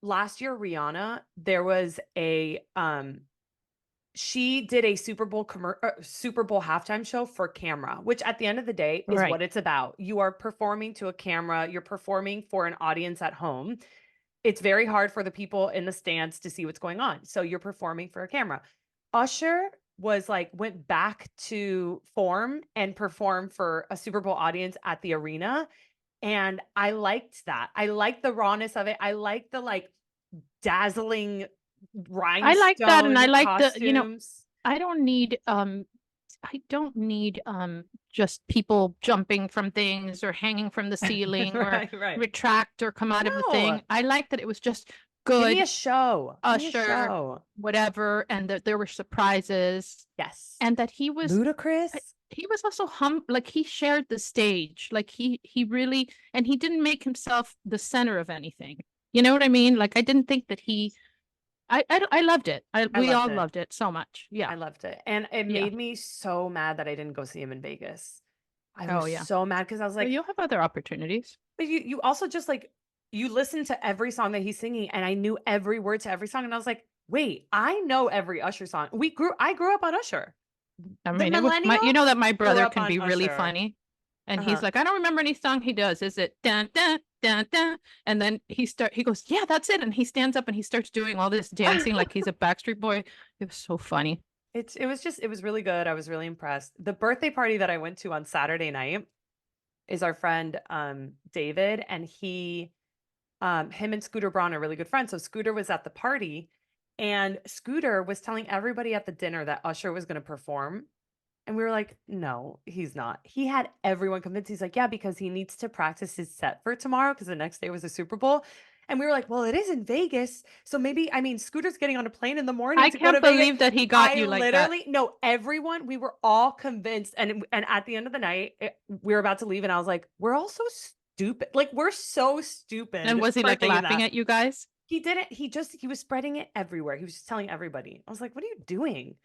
Speaker 2: last year, Rihanna, there was a she did a Super Bowl halftime show for camera, which at the end of the day is what it's about. You are performing to a camera. You're performing for an audience at home. it's very hard for the people in the stands to see what's going on. So you're performing for a camera. Usher was like, went back to form and performed for a Super Bowl audience at the arena. And I liked that. I liked the rawness of it. I liked the like dazzling rhinestone
Speaker 1: I like that, and I like
Speaker 2: costumes.
Speaker 1: I don't need just people jumping from things or hanging from the ceiling or
Speaker 2: right.
Speaker 1: retract or come out of the thing. I like that it was just
Speaker 2: Give
Speaker 1: good.
Speaker 2: me a show.
Speaker 1: Usher, whatever, and that there were surprises.
Speaker 2: Yes.
Speaker 1: And that he was
Speaker 2: ludicrous.
Speaker 1: He was also like he shared the stage. Like he really, and he didn't make himself the center of anything. You know what I mean? Like I didn't think that I loved it. We all loved it so much. Yeah.
Speaker 2: I loved it. And it made me so mad that I didn't go see him in Vegas. I was so mad because I was like,
Speaker 1: well, you'll have other opportunities.
Speaker 2: But you also just like, you listen to every song that he's singing, and I knew every word to every song. And I was like, wait, I know every Usher song. I grew up on Usher.
Speaker 1: I mean, you know that my brother can be really funny. And he's like, I don't remember any song he does. Is it dun dun dun dun? And then he goes, yeah, that's it. And he stands up and he starts doing all this dancing like he's a Backstreet Boy. It was so funny.
Speaker 2: It was really good. I was really impressed. The birthday party that I went to on Saturday night is our friend David, and him and Scooter Braun are really good friends. So Scooter was at the party, and Scooter was telling everybody at the dinner that Usher was going to perform. And we were like, no, he's not. He had everyone convinced. He's like, yeah, because he needs to practice his set for tomorrow because the next day was the Super Bowl. And we were like, well, it is in Vegas. So maybe, I mean, Scooter's getting on a plane in the morning.
Speaker 1: I can't believe that he got you like that.
Speaker 2: No, everyone, we were all convinced. And at the end of the night, we were about to leave. And I was like, we're all so stupid. Like, we're so stupid.
Speaker 1: And was he like laughing at you guys?
Speaker 2: He didn't. He was spreading it everywhere. He was just telling everybody. I was like, what are you doing?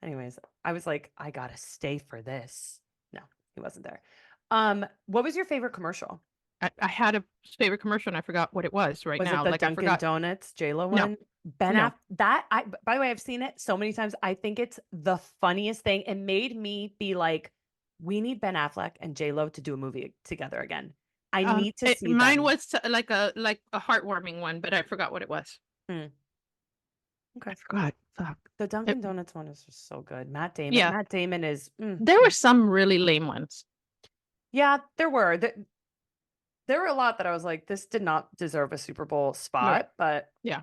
Speaker 2: Anyways, I was like, I gotta stay for this. No, he wasn't there. What was your favorite commercial?
Speaker 1: I had a favorite commercial and I forgot what it was right now.
Speaker 2: Was it the Dunkin' Donuts J-Lo one? No. By the way, I've seen it so many times. I think it's the funniest thing. It made me be like, we need Ben Affleck and J-Lo to do a movie together again. I need to see
Speaker 1: mine
Speaker 2: them.
Speaker 1: was like a heartwarming one, but I forgot what it was.
Speaker 2: Okay.
Speaker 1: I forgot. Fuck.
Speaker 2: The Dunkin' Donuts one is just so good. Matt Damon.
Speaker 1: Yeah.
Speaker 2: Matt Damon is.
Speaker 1: There were some really lame ones.
Speaker 2: Yeah, there were. There were a lot that I was like, this did not deserve a Super Bowl spot. Right. But
Speaker 1: yeah,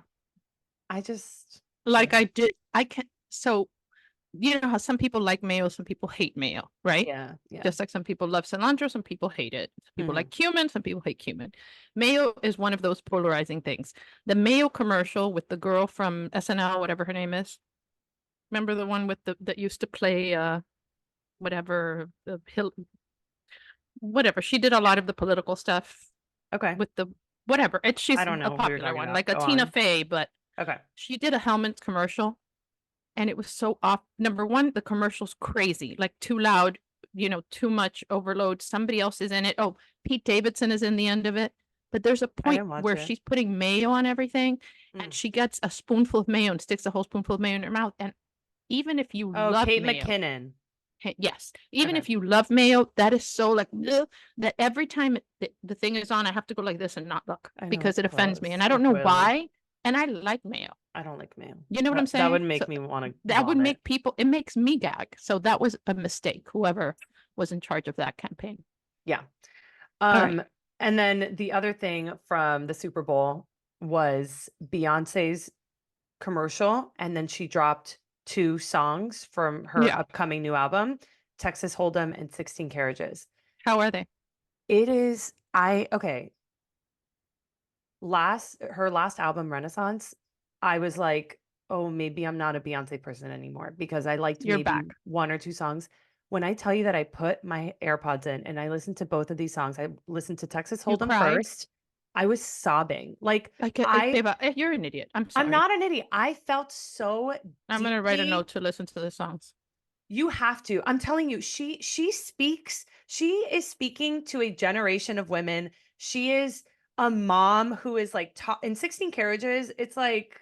Speaker 2: I just
Speaker 1: like so you know how some people like mayo, some people hate mayo, right?
Speaker 2: Yeah.
Speaker 1: Just like some people love cilantro, some people hate it. Some people like cumin, some people hate cumin. Mayo is one of those polarizing things. The mayo commercial with the girl from SNL, whatever her name is. Remember the one with that used to play whatever she did a lot of the political stuff.
Speaker 2: Okay.
Speaker 1: With the whatever. She's
Speaker 2: I don't know
Speaker 1: a popular one, like a Tina Fey, but
Speaker 2: okay.
Speaker 1: She did a helmet commercial. And it was so off. Number one, the commercial's crazy, like too loud, too much overload. Somebody else is in it. Oh, Pete Davidson is in the end of it. But there's a point where she's putting mayo on everything and she gets a spoonful of mayo and sticks a whole spoonful of mayo in her mouth. And even if you love
Speaker 2: Kate
Speaker 1: mayo,
Speaker 2: McKinnon.
Speaker 1: Yes. Even if you love mayo, that is so like that every time the thing is on, I have to go like this and not look because it offends me. And I don't know why. And I like mayo.
Speaker 2: I don't like mayo.
Speaker 1: You know what I'm saying?
Speaker 2: That would make me want to.
Speaker 1: That would make people. It makes me gag. So that was a mistake. Whoever was in charge of that campaign.
Speaker 2: Yeah. And then the other thing from the Super Bowl was Beyonce's commercial, and then she dropped 2 songs from her upcoming new album, Texas Hold'em and 16 Carriages.
Speaker 1: How are they?
Speaker 2: It is. Her last album, Renaissance, I was like, oh, maybe I'm not a Beyonce person anymore because I liked maybe 1 or 2 songs. When I tell you that I put my AirPods in and I listened to both of these songs, I listened to Texas Hold'em first. I was sobbing.
Speaker 1: Beba, you're an idiot. I'm sorry.
Speaker 2: I'm not an idiot. I felt so.
Speaker 1: I'm going to write a note to listen to the songs.
Speaker 2: You have to. I'm telling you, she is speaking to a generation of women. She is a mom who is like in 16 Carriages. It's like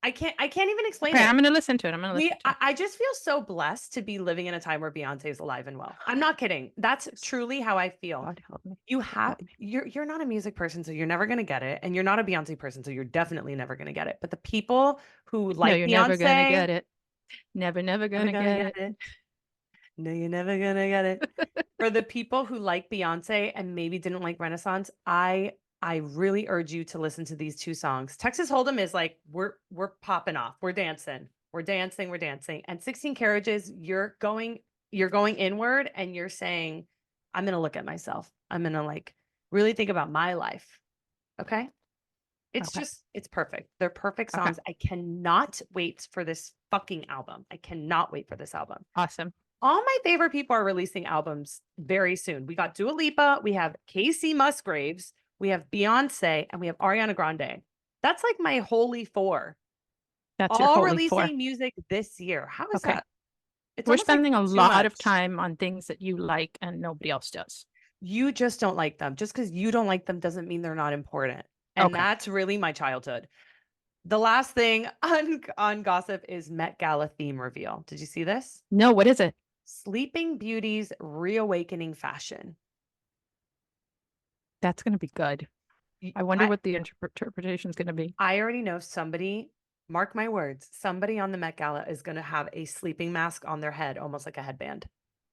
Speaker 2: I can't even explain
Speaker 1: Okay,
Speaker 2: it.
Speaker 1: I'm gonna listen to it. I'm gonna listen to it.
Speaker 2: I just feel so blessed to be living in a time where Beyonce is alive and well. I'm not kidding. That's truly how I feel.
Speaker 1: God help me.
Speaker 2: You
Speaker 1: God
Speaker 2: have
Speaker 1: help me.
Speaker 2: you're not a music person, so you're never gonna get it, and you're not a Beyonce person, so you're definitely never gonna get it. But the people who
Speaker 1: No,
Speaker 2: like
Speaker 1: you're never gonna
Speaker 2: Beyonce,
Speaker 1: get it. Never
Speaker 2: never
Speaker 1: gonna
Speaker 2: gonna
Speaker 1: get
Speaker 2: get
Speaker 1: it.
Speaker 2: it. No, you're never gonna get it. For the people who like Beyonce and maybe didn't like Renaissance, I really urge you to listen to these two songs. Texas Hold'em is like we're popping off. We're dancing. We're dancing. We're dancing. And 16 Carriages, you're going inward and you're saying, I'm gonna look at myself. I'm gonna like really think about my life. Okay. It's
Speaker 1: Okay.
Speaker 2: just, it's perfect. They're perfect
Speaker 1: Okay.
Speaker 2: songs. I cannot wait for this fucking album. I cannot wait for this album.
Speaker 1: Awesome.
Speaker 2: All my favorite people are releasing albums very soon. We got Dua Lipa, we have Casey Musgraves, we have Beyonce, and we have Ariana Grande. That's like my holy four.
Speaker 1: That's your
Speaker 2: All
Speaker 1: holy
Speaker 2: releasing
Speaker 1: four.
Speaker 2: music this year. How is
Speaker 1: Okay.
Speaker 2: that? It's
Speaker 1: We're
Speaker 2: almost like
Speaker 1: spending a
Speaker 2: too
Speaker 1: lot of
Speaker 2: much.
Speaker 1: time on things that you like and nobody else does.
Speaker 2: You just don't like them. Just because you don't like them doesn't mean they're not important. And
Speaker 1: Okay.
Speaker 2: that's really my childhood. The last thing on gossip is Met Gala theme reveal. Did you see this?
Speaker 1: No, what is it?
Speaker 2: Sleeping Beauty's reawakening fashion.
Speaker 1: That's gonna be good. I wonder what the interpretation is gonna be.
Speaker 2: I already know somebody, mark my words, somebody on the Met Gala is going to have a sleeping mask on their head, almost like a headband.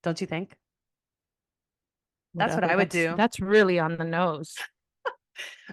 Speaker 2: Don't you think? That's what
Speaker 1: Whatever.
Speaker 2: I would do.
Speaker 1: That's really on the nose.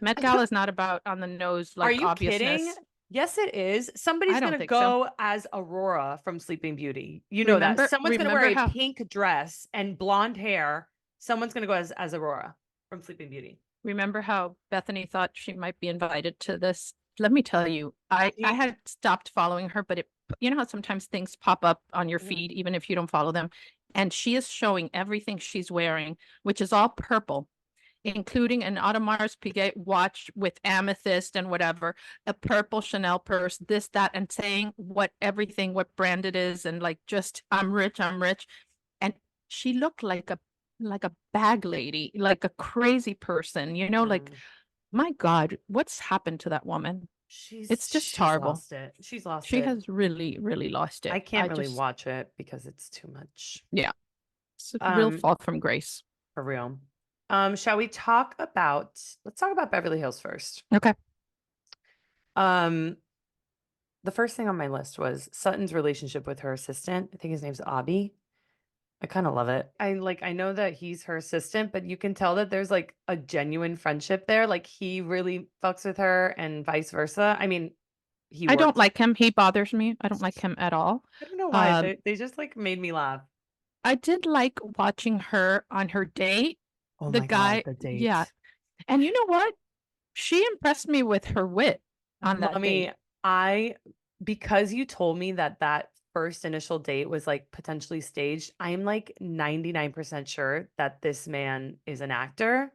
Speaker 1: Met Gala is not about on the nose like
Speaker 2: Are you
Speaker 1: obviousness.
Speaker 2: kidding? Yes, it is. Somebody's
Speaker 1: don't
Speaker 2: going to
Speaker 1: think
Speaker 2: go
Speaker 1: so.
Speaker 2: as Aurora from Sleeping Beauty. You know that. Someone's going to wear a pink dress and blonde hair. Someone's going to go as Aurora from Sleeping Beauty.
Speaker 1: Remember how Bethany thought she might be invited to this? Let me tell you, I had stopped following her, but you know how sometimes things pop up on your feed, even if you don't follow them. And she is showing everything she's wearing, which is all purple, including an Audemars Piguet watch with amethyst and whatever, a purple Chanel purse, this, that, and saying what brand it is. And like, just, I'm rich. And she looked like a bag lady, like a crazy person, you know, like, my God, what's happened to that woman? It's just horrible.
Speaker 2: Lost it. She's lost
Speaker 1: She
Speaker 2: it.
Speaker 1: has really, really lost it.
Speaker 2: I can't really watch it because it's too much.
Speaker 1: Yeah. It's a real fall from grace.
Speaker 2: For real. Shall we talk about, let's talk about Beverly Hills first.
Speaker 1: Okay.
Speaker 2: The first thing on my list was Sutton's relationship with her assistant. I think his name's Abby. I kind of love it. I know that he's her assistant, but you can tell that there's like a genuine friendship there. Like he really fucks with her and vice versa. I mean,
Speaker 1: I don't like him. He bothers me. I don't like him at all.
Speaker 2: I don't know why. They just like made me laugh.
Speaker 1: I did like watching her on her date.
Speaker 2: Oh
Speaker 1: the
Speaker 2: my
Speaker 1: guy,
Speaker 2: God, the date.
Speaker 1: Yeah. And you know what? She impressed me with her wit on that date.
Speaker 2: Because you told me that first initial date was like potentially staged, I'm like 99% sure that this man is an actor.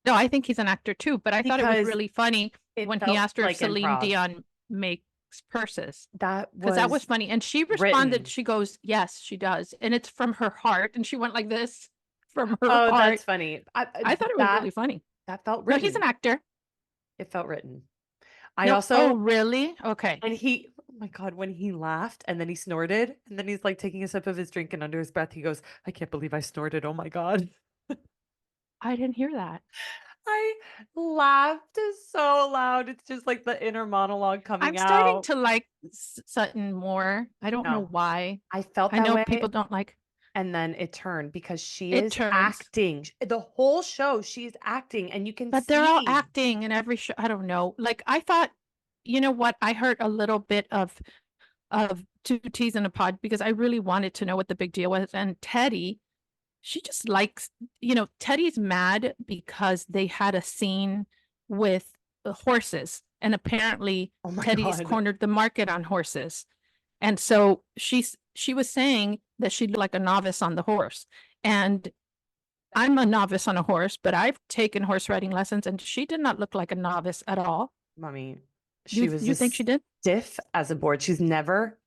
Speaker 1: No, I think he's an actor too, but I thought it was really funny when he asked her if Celine Dion makes purses.
Speaker 2: That
Speaker 1: was funny. And she responded, she goes, yes, she does. And it's from her heart. And she went like this from her heart.
Speaker 2: Oh, that's funny. I
Speaker 1: thought it was really funny.
Speaker 2: That felt written.
Speaker 1: No, he's an actor.
Speaker 2: It felt written.
Speaker 1: Oh, really? Okay.
Speaker 2: And oh my God, when he laughed and then he snorted and then he's like taking a sip of his drink and under his breath, he goes, I can't believe I snorted. Oh my God.
Speaker 1: I didn't hear that.
Speaker 2: I laughed so loud. It's just like the inner monologue coming out.
Speaker 1: I'm starting to like Sutton more. I don't know why.
Speaker 2: I felt that
Speaker 1: I know
Speaker 2: way.
Speaker 1: people don't like.
Speaker 2: And then it turned because she is acting. The whole show, she's acting, and you can see.
Speaker 1: But they're all acting in every show. I don't know. Like I thought, you know what? I heard a little bit of two T's in a pod because I really wanted to know what the big deal was. And Teddy, she just likes, Teddy's mad because they had a scene with the horses, and apparently Teddy's cornered the market on horses. And so she was saying that she looked like a novice on the horse. And I'm a novice on a horse, but I've taken horse riding lessons, and she did not look like a novice at all.
Speaker 2: Mommy,
Speaker 1: you think she did?
Speaker 2: Stiff as a board. She's never.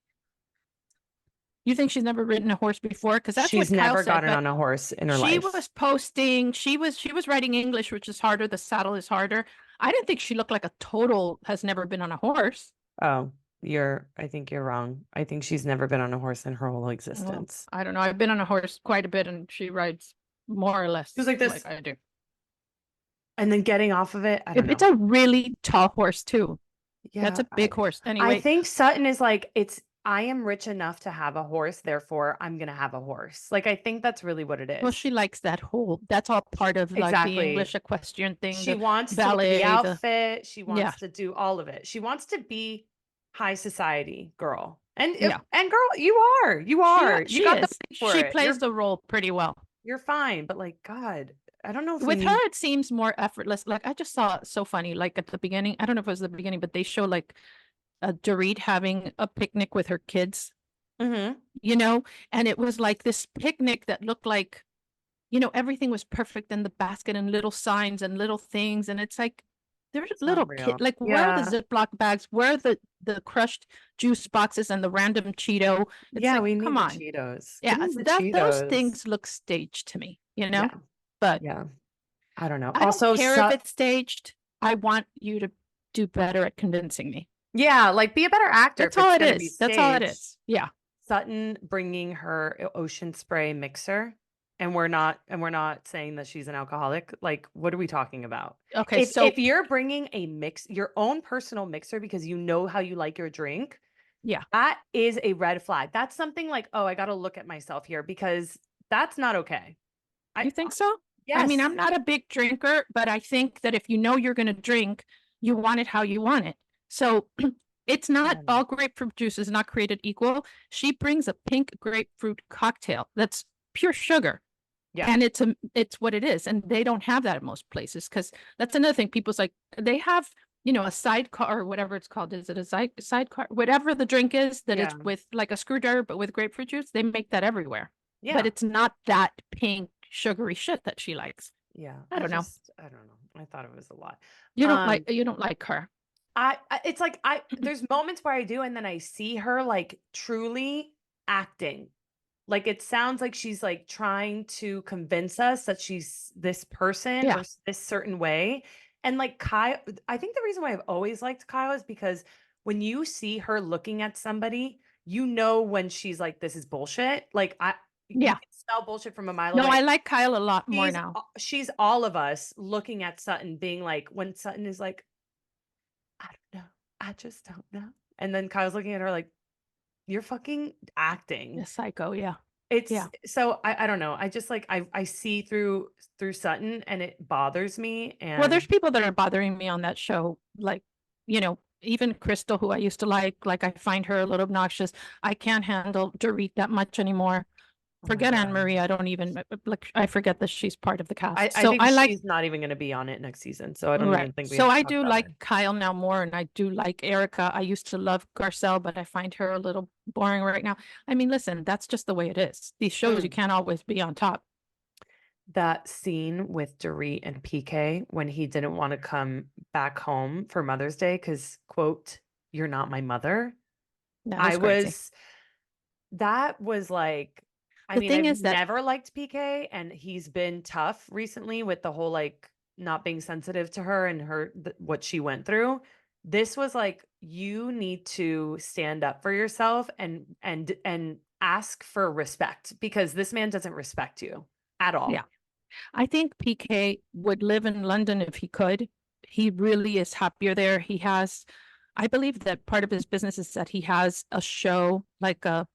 Speaker 1: You think she's never ridden a horse before? Because that's
Speaker 2: she's
Speaker 1: what Kyle
Speaker 2: never
Speaker 1: said,
Speaker 2: gotten on a horse in her life.
Speaker 1: She was posting. She was writing English, which is harder. The saddle is harder. I didn't think she looked like a total has never been on a horse.
Speaker 2: Oh. I think you're wrong. I think she's never been on a horse in her whole
Speaker 1: Well,
Speaker 2: existence.
Speaker 1: I don't know. I've been on a horse quite a bit, and she rides more or less
Speaker 2: She was like this.
Speaker 1: I do.
Speaker 2: And then getting off of it, I don't
Speaker 1: It's
Speaker 2: know.
Speaker 1: a really tall horse too. That's
Speaker 2: Yeah,
Speaker 1: a big horse.
Speaker 2: I
Speaker 1: Anyway,
Speaker 2: think Sutton is like, I am rich enough to have a horse, therefore I'm gonna have a horse. Like, I think that's really what it
Speaker 1: well,
Speaker 2: is.
Speaker 1: she likes that's all part of like the
Speaker 2: Exactly.
Speaker 1: English equestrian thing,
Speaker 2: She
Speaker 1: the
Speaker 2: wants to
Speaker 1: ballet,
Speaker 2: the outfit. She
Speaker 1: yeah.
Speaker 2: wants to do all of it. She wants to be high society girl. And
Speaker 1: Yeah.
Speaker 2: and girl, you are. You are.
Speaker 1: She
Speaker 2: You got the
Speaker 1: is.
Speaker 2: face for
Speaker 1: She
Speaker 2: it.
Speaker 1: plays the role pretty well.
Speaker 2: You're fine, but like, God, I don't know if
Speaker 1: With
Speaker 2: we
Speaker 1: her,
Speaker 2: need.
Speaker 1: it seems more effortless. Like I just saw it so funny. Like at the beginning, I don't know if it was the beginning, but they show like Dorit having a picnic with her kids,
Speaker 2: Mhm.
Speaker 1: you know, and it was like this picnic that looked like, you know, everything was perfect in the basket and little signs and little things. And it's like, there's
Speaker 2: It's
Speaker 1: little
Speaker 2: not
Speaker 1: kid,
Speaker 2: real.
Speaker 1: like where are the
Speaker 2: Yeah.
Speaker 1: Ziploc bags? Where are the crushed juice boxes and the random Cheeto? It's
Speaker 2: Yeah,
Speaker 1: like,
Speaker 2: we need
Speaker 1: come
Speaker 2: the
Speaker 1: on.
Speaker 2: Cheetos.
Speaker 1: Yeah,
Speaker 2: Give me the
Speaker 1: those
Speaker 2: Cheetos.
Speaker 1: things look staged to me, you know?
Speaker 2: Yeah.
Speaker 1: But
Speaker 2: Yeah. I don't know.
Speaker 1: I
Speaker 2: Also,
Speaker 1: don't care if it's staged. I want you to do better at convincing me.
Speaker 2: yeah, like be a better actor.
Speaker 1: That's
Speaker 2: if
Speaker 1: all
Speaker 2: it's
Speaker 1: it
Speaker 2: gonna be
Speaker 1: is. That's all it
Speaker 2: staged.
Speaker 1: is. Yeah.
Speaker 2: Sutton bringing her ocean spray mixer, and we're not saying that she's an alcoholic. Like, what are we talking about?
Speaker 1: Okay.
Speaker 2: If you're bringing your own personal mixer because you know how you like your drink,
Speaker 1: yeah,
Speaker 2: that is a red flag. That's something like, oh, I got to look at myself here because that's not okay.
Speaker 1: you think so?
Speaker 2: Yes.
Speaker 1: I mean, I'm not a big drinker, but I think that if you know you're going to drink, you want it how you want it. So it's not all grapefruit juice is not created equal. She brings a pink grapefruit cocktail that's pure sugar.
Speaker 2: Yeah.
Speaker 1: And it's what it is. And they don't have that at most places because that's another thing. People's like, they have, you know, a sidecar or whatever it's called. Is it a sidecar? Whatever the drink is that it's with like a screwdriver, but with grapefruit juice, they make that everywhere.
Speaker 2: Yeah.
Speaker 1: But it's not that pink sugary shit that she likes.
Speaker 2: Yeah.
Speaker 1: I don't know.
Speaker 2: I don't know. I thought it was a lot.
Speaker 1: You don't like her.
Speaker 2: It's like there's moments where I do, and then I see her like truly acting. Like it sounds like she's like trying to convince us that she's this person or this certain way. And like Kyle, I think the reason why I've always liked Kyle is because when you see her looking at somebody, you know when she's like, this is bullshit. Like you can smell bullshit from a mile away.
Speaker 1: No, I like Kyle a lot more now.
Speaker 2: She's all of us looking at Sutton being like, when Sutton is like, I don't know. I just don't know. And then Kyle's looking at her like, you're fucking acting.
Speaker 1: A psycho, yeah.
Speaker 2: So I don't know. I just like I see through Sutton and it bothers me. And
Speaker 1: well, there's people that are bothering me on that show, like, you know, even Crystal, who I used to like I find her a little obnoxious. I can't handle Dorit that much anymore. Forget Anne Marie. I don't even like. I forget that she's part of the cast.
Speaker 2: I think she's not even going to be on it next season. So I don't even think.
Speaker 1: So I do like Kyle now more, and I do like Erica. I used to love Garcelle, but I find her a little boring right now. I mean, listen, that's just the way it is. These shows, you can't always be on top.
Speaker 2: That scene with Dorit and PK when he didn't want to come back home for Mother's Day because, quote, "You're not my mother." That was like. I mean, I've never liked PK, and he's been tough recently with the whole like not being sensitive to her and what she went through. This was like, you need to stand up for yourself and ask for respect because this man doesn't respect you at all.
Speaker 1: Yeah, I think PK would live in London if he could. He really is happier there. He has, I believe that part of his business is that he has a show like a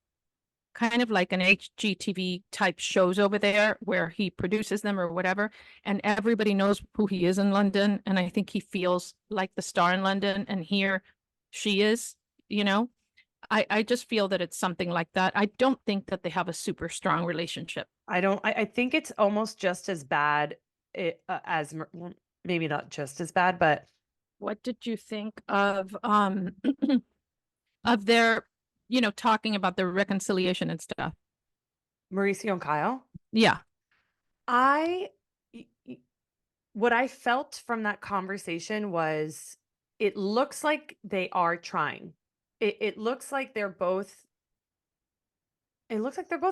Speaker 1: kind of like an HGTV type shows over there where he produces them or whatever. And everybody knows who he is in London. And I think he feels like the star in London. And here she is, you know, I just feel that it's something like that. I don't think that they have a super strong relationship.
Speaker 2: I think it's almost just as bad as maybe not just as bad, but
Speaker 1: what did you think of of their, you know, talking about the reconciliation and stuff?
Speaker 2: Mauricio and Kyle?
Speaker 1: Yeah.
Speaker 2: What I felt from that conversation was it looks like they are trying. It looks like they're both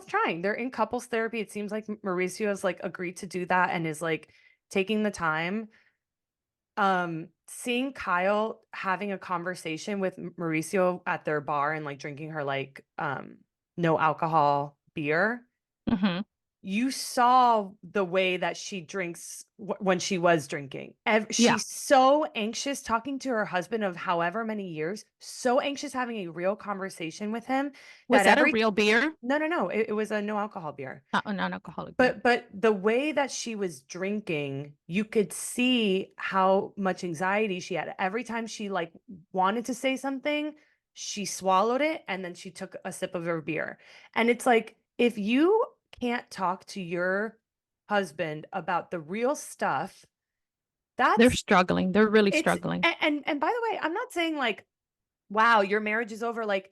Speaker 2: trying. They're in couples therapy. It seems like Mauricio has like agreed to do that and is like taking the time. seeing Kyle having a conversation with Mauricio at their bar and like drinking her like no alcohol beer.
Speaker 1: Mm-hmm.
Speaker 2: You saw the way that she drinks when she was drinking.
Speaker 1: Yeah.
Speaker 2: She's so anxious talking to her husband of however many years, so anxious having a real conversation with him.
Speaker 1: Was that a real beer?
Speaker 2: No. It was a no alcohol beer.
Speaker 1: Not a non-alcoholic beer.
Speaker 2: But the way that she was drinking, you could see how much anxiety she had. Every time she like wanted to say something, she swallowed it and then she took a sip of her beer. And it's like, if you can't talk to your husband about the real stuff,
Speaker 1: They're struggling. They're really struggling.
Speaker 2: And by the way, I'm not saying like, wow, your marriage is over. Like,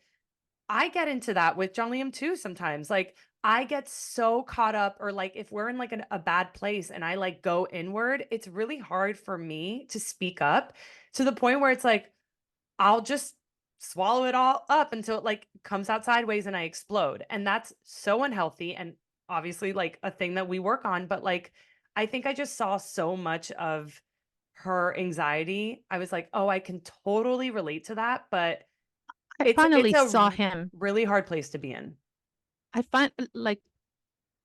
Speaker 2: I get into that with John Liam too sometimes. Like, I get so caught up, or like if we're in like a bad place and I like go inward, it's really hard for me to speak up to the point where it's like, I'll just swallow it all up until it like comes out sideways and I explode. And that's so unhealthy and obviously like a thing that we work on. But like, I think I just saw so much of her anxiety. I was like, oh, I can totally relate to that. But
Speaker 1: I finally
Speaker 2: it's a
Speaker 1: saw him.
Speaker 2: really hard place to be in.
Speaker 1: I find like,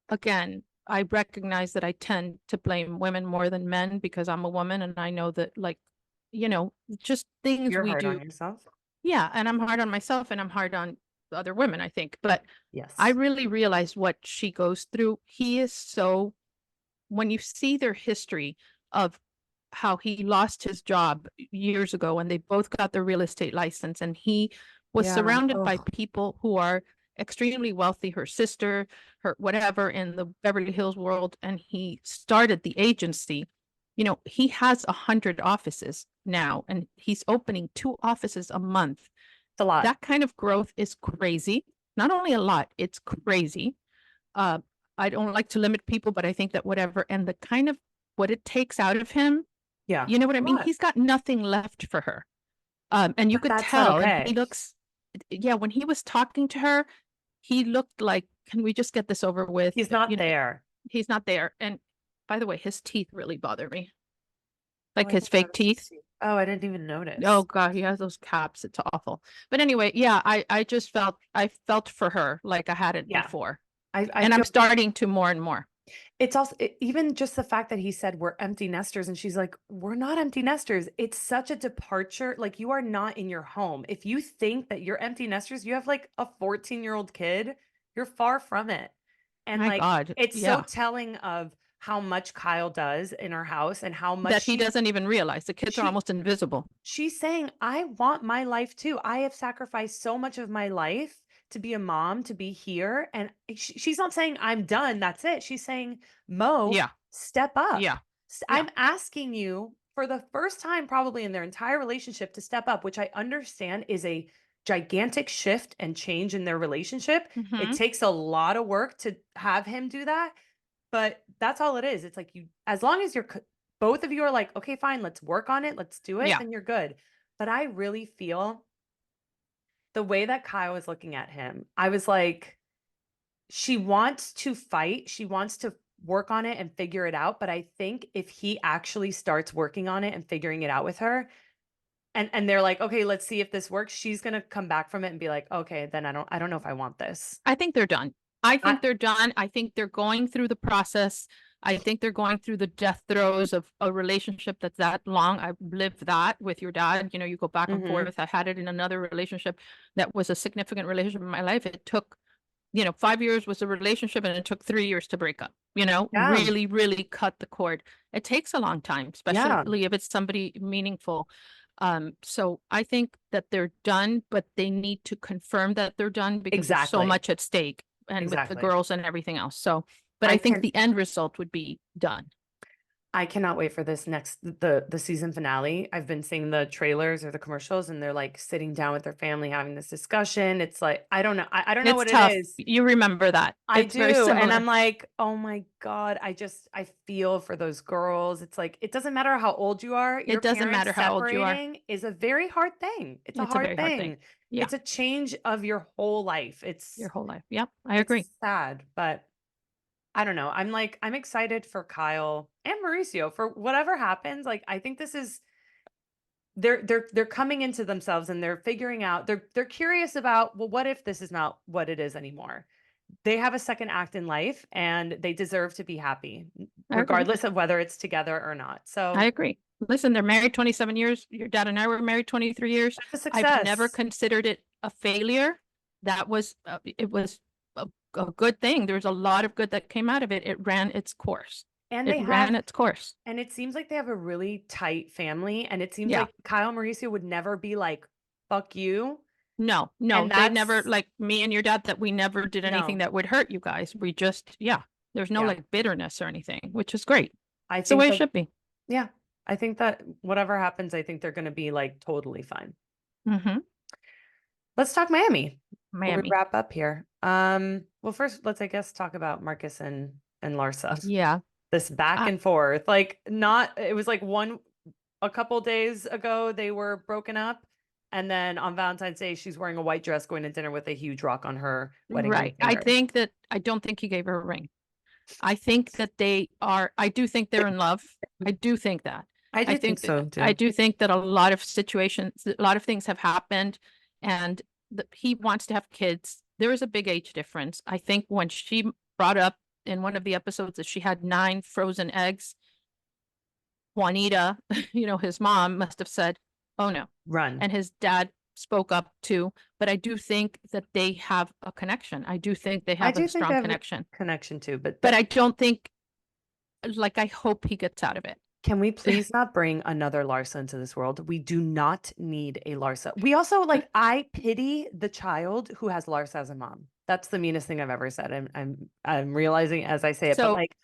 Speaker 1: again, I recognize that I tend to blame women more than men because I'm a woman and I know that like, you know, just things
Speaker 2: You're
Speaker 1: we
Speaker 2: hard
Speaker 1: do.
Speaker 2: on yourself.
Speaker 1: Yeah. And I'm hard on myself and I'm hard on other women, I think. But
Speaker 2: Yes,
Speaker 1: I really realized what she goes through. He is so, when you see their history of how he lost his job years ago and they both got their real estate license and he was
Speaker 2: Yeah.
Speaker 1: surrounded by
Speaker 2: Ugh.
Speaker 1: people who are extremely wealthy, her sister, her whatever in the Beverly Hills world, and he started the agency. You know, he has 100 offices now and he's opening 2 offices a month.
Speaker 2: It's a lot.
Speaker 1: That kind of growth is crazy. Not only a lot, it's crazy. I don't like to limit people, but I think that whatever, and the kind of what it takes out of him,
Speaker 2: Yeah.
Speaker 1: you know what I mean?
Speaker 2: Lot.
Speaker 1: He's got nothing left for her. And you
Speaker 2: But
Speaker 1: could
Speaker 2: that's not
Speaker 1: tell, and
Speaker 2: okay.
Speaker 1: he looks, yeah, when he was talking to her, he looked like, can we just get this over with?
Speaker 2: He's not
Speaker 1: You know,
Speaker 2: there.
Speaker 1: he's not there. And by the way, his teeth really bother me. Like
Speaker 2: Oh, I
Speaker 1: his
Speaker 2: didn't
Speaker 1: fake
Speaker 2: notice his
Speaker 1: teeth.
Speaker 2: teeth. Oh, I didn't even notice.
Speaker 1: Oh God, he has those caps. It's awful. But anyway, yeah, I just felt, I felt for her like I hadn't
Speaker 2: Yeah.
Speaker 1: before.
Speaker 2: I
Speaker 1: And I'm
Speaker 2: feel
Speaker 1: starting to more and more.
Speaker 2: it's also even just the fact that he said we're empty nesters and she's like, we're not empty nesters. It's such a departure. Like, you are not in your home. If you think that you're empty nesters, you have like a 14-year-old kid, you're far from it. And
Speaker 1: My
Speaker 2: like,
Speaker 1: God,
Speaker 2: it's
Speaker 1: yeah.
Speaker 2: so telling of how much Kyle does in our house and how much
Speaker 1: That he doesn't even realize. The kids are almost invisible.
Speaker 2: She's saying, I want my life too. I have sacrificed so much of my life to be a mom, to be here. And she's not saying I'm done. That's it. She's saying, Mo,
Speaker 1: Yeah.
Speaker 2: step up.
Speaker 1: Yeah.
Speaker 2: I'm asking you for the first time, probably in their entire relationship, to step up, which I understand is a gigantic shift and change in their relationship.
Speaker 1: Mhm.
Speaker 2: It takes a lot of work to have him do that. But that's all it is. It's like, you, as long as you're both of you are like, okay, fine, let's work on it, let's do it,
Speaker 1: Yeah.
Speaker 2: then you're good. But I really feel the way that Kyle was looking at him, I was like, she wants to fight, she wants to work on it and figure it out. But I think if he actually starts working on it and figuring it out with her, and they're like, okay, let's see if this works, she's gonna come back from it and be like, okay, then I don't know if I want this.
Speaker 1: I think they're done. I think they're done. I think they're going through the process. I think they're going through the death throes of a relationship that's that long. I've lived that with your dad. You know, you go back and forth. I had it in another relationship that was a significant relationship in my life. It took, you know, 5 years was a relationship and it took 3 years to break up, you know,
Speaker 2: Yeah.
Speaker 1: really, really cut the cord. It takes a long time, especially if it's somebody meaningful. So I think that they're done, but they need to confirm that they're done because there's so
Speaker 2: Exactly.
Speaker 1: much at stake and with the
Speaker 2: Exactly.
Speaker 1: girls and everything else. So, but I think the end result would be done.
Speaker 2: I cannot wait for this next the season finale. I've been seeing the trailers or the commercials and they're like sitting down with their family having this discussion. It's like, I don't know. I don't know what
Speaker 1: tough.
Speaker 2: it is.
Speaker 1: You remember that.
Speaker 2: It's very
Speaker 1: similar.
Speaker 2: And I'm like, oh my God, I feel for those girls. It's like, it doesn't matter how old you are.
Speaker 1: It doesn't matter how old you are.
Speaker 2: Separating is a very hard thing. It's a
Speaker 1: very
Speaker 2: hard
Speaker 1: hard
Speaker 2: thing.
Speaker 1: thing. Yeah.
Speaker 2: It's a change of your whole life. It's
Speaker 1: Your whole life. Yep. I agree.
Speaker 2: It's sad, but I don't know. I'm excited for Kyle and Mauricio for whatever happens. Like, I think this is they're coming into themselves and they're figuring out, they're curious about, well, what if this is not what it is anymore? They have a second act in life and they deserve to be happy, regardless of whether it's together or not. So
Speaker 1: I agree. Listen, they're married 27 years. Your dad and I were married 23 years.
Speaker 2: that's a success.
Speaker 1: I've never considered it a failure. That was, it was a good thing. There was a lot of good that came out of it. It ran its course.
Speaker 2: And
Speaker 1: it ran its course.
Speaker 2: And it seems like they have a really tight family. And it seems like Kyle and Mauricio would never be like, fuck you.
Speaker 1: No, they never, like me and your dad, that we never did anything that would hurt you guys. We just, there's no like bitterness or anything, which is great. It's the way it should be.
Speaker 2: Yeah. I think that whatever happens, I think they're going to be like totally fine. Let's talk Miami. Before we wrap up here. Well, first, let's, I guess, talk about Marcus and Larsa.
Speaker 1: Yeah.
Speaker 2: This back and forth, like it was like a couple days ago, they were broken up. And then on Valentine's Day, she's wearing a white dress, going to dinner with a huge rock on her wedding.
Speaker 1: Right. I don't think he gave her a ring. I think that I do think they're in love. I do think that.
Speaker 2: I think so too.
Speaker 1: I do think that a lot of situations, a lot of things have happened, and he wants to have kids. There is a big age difference. I think when she brought up in one of the episodes that she had 9 frozen eggs, Juanita, his mom must have said, "Oh no,
Speaker 2: run."
Speaker 1: And his dad spoke up too. But I do think that they have a connection. I do think they have a strong
Speaker 2: connection too. But
Speaker 1: I don't think, like, I hope he gets out of it.
Speaker 2: Can we please not bring another Larsa into this world? We do not need a Larsa. We also, like, I pity the child who has Larsa as a mom. That's the meanest thing I've ever said. I'm realizing as I say it, but like,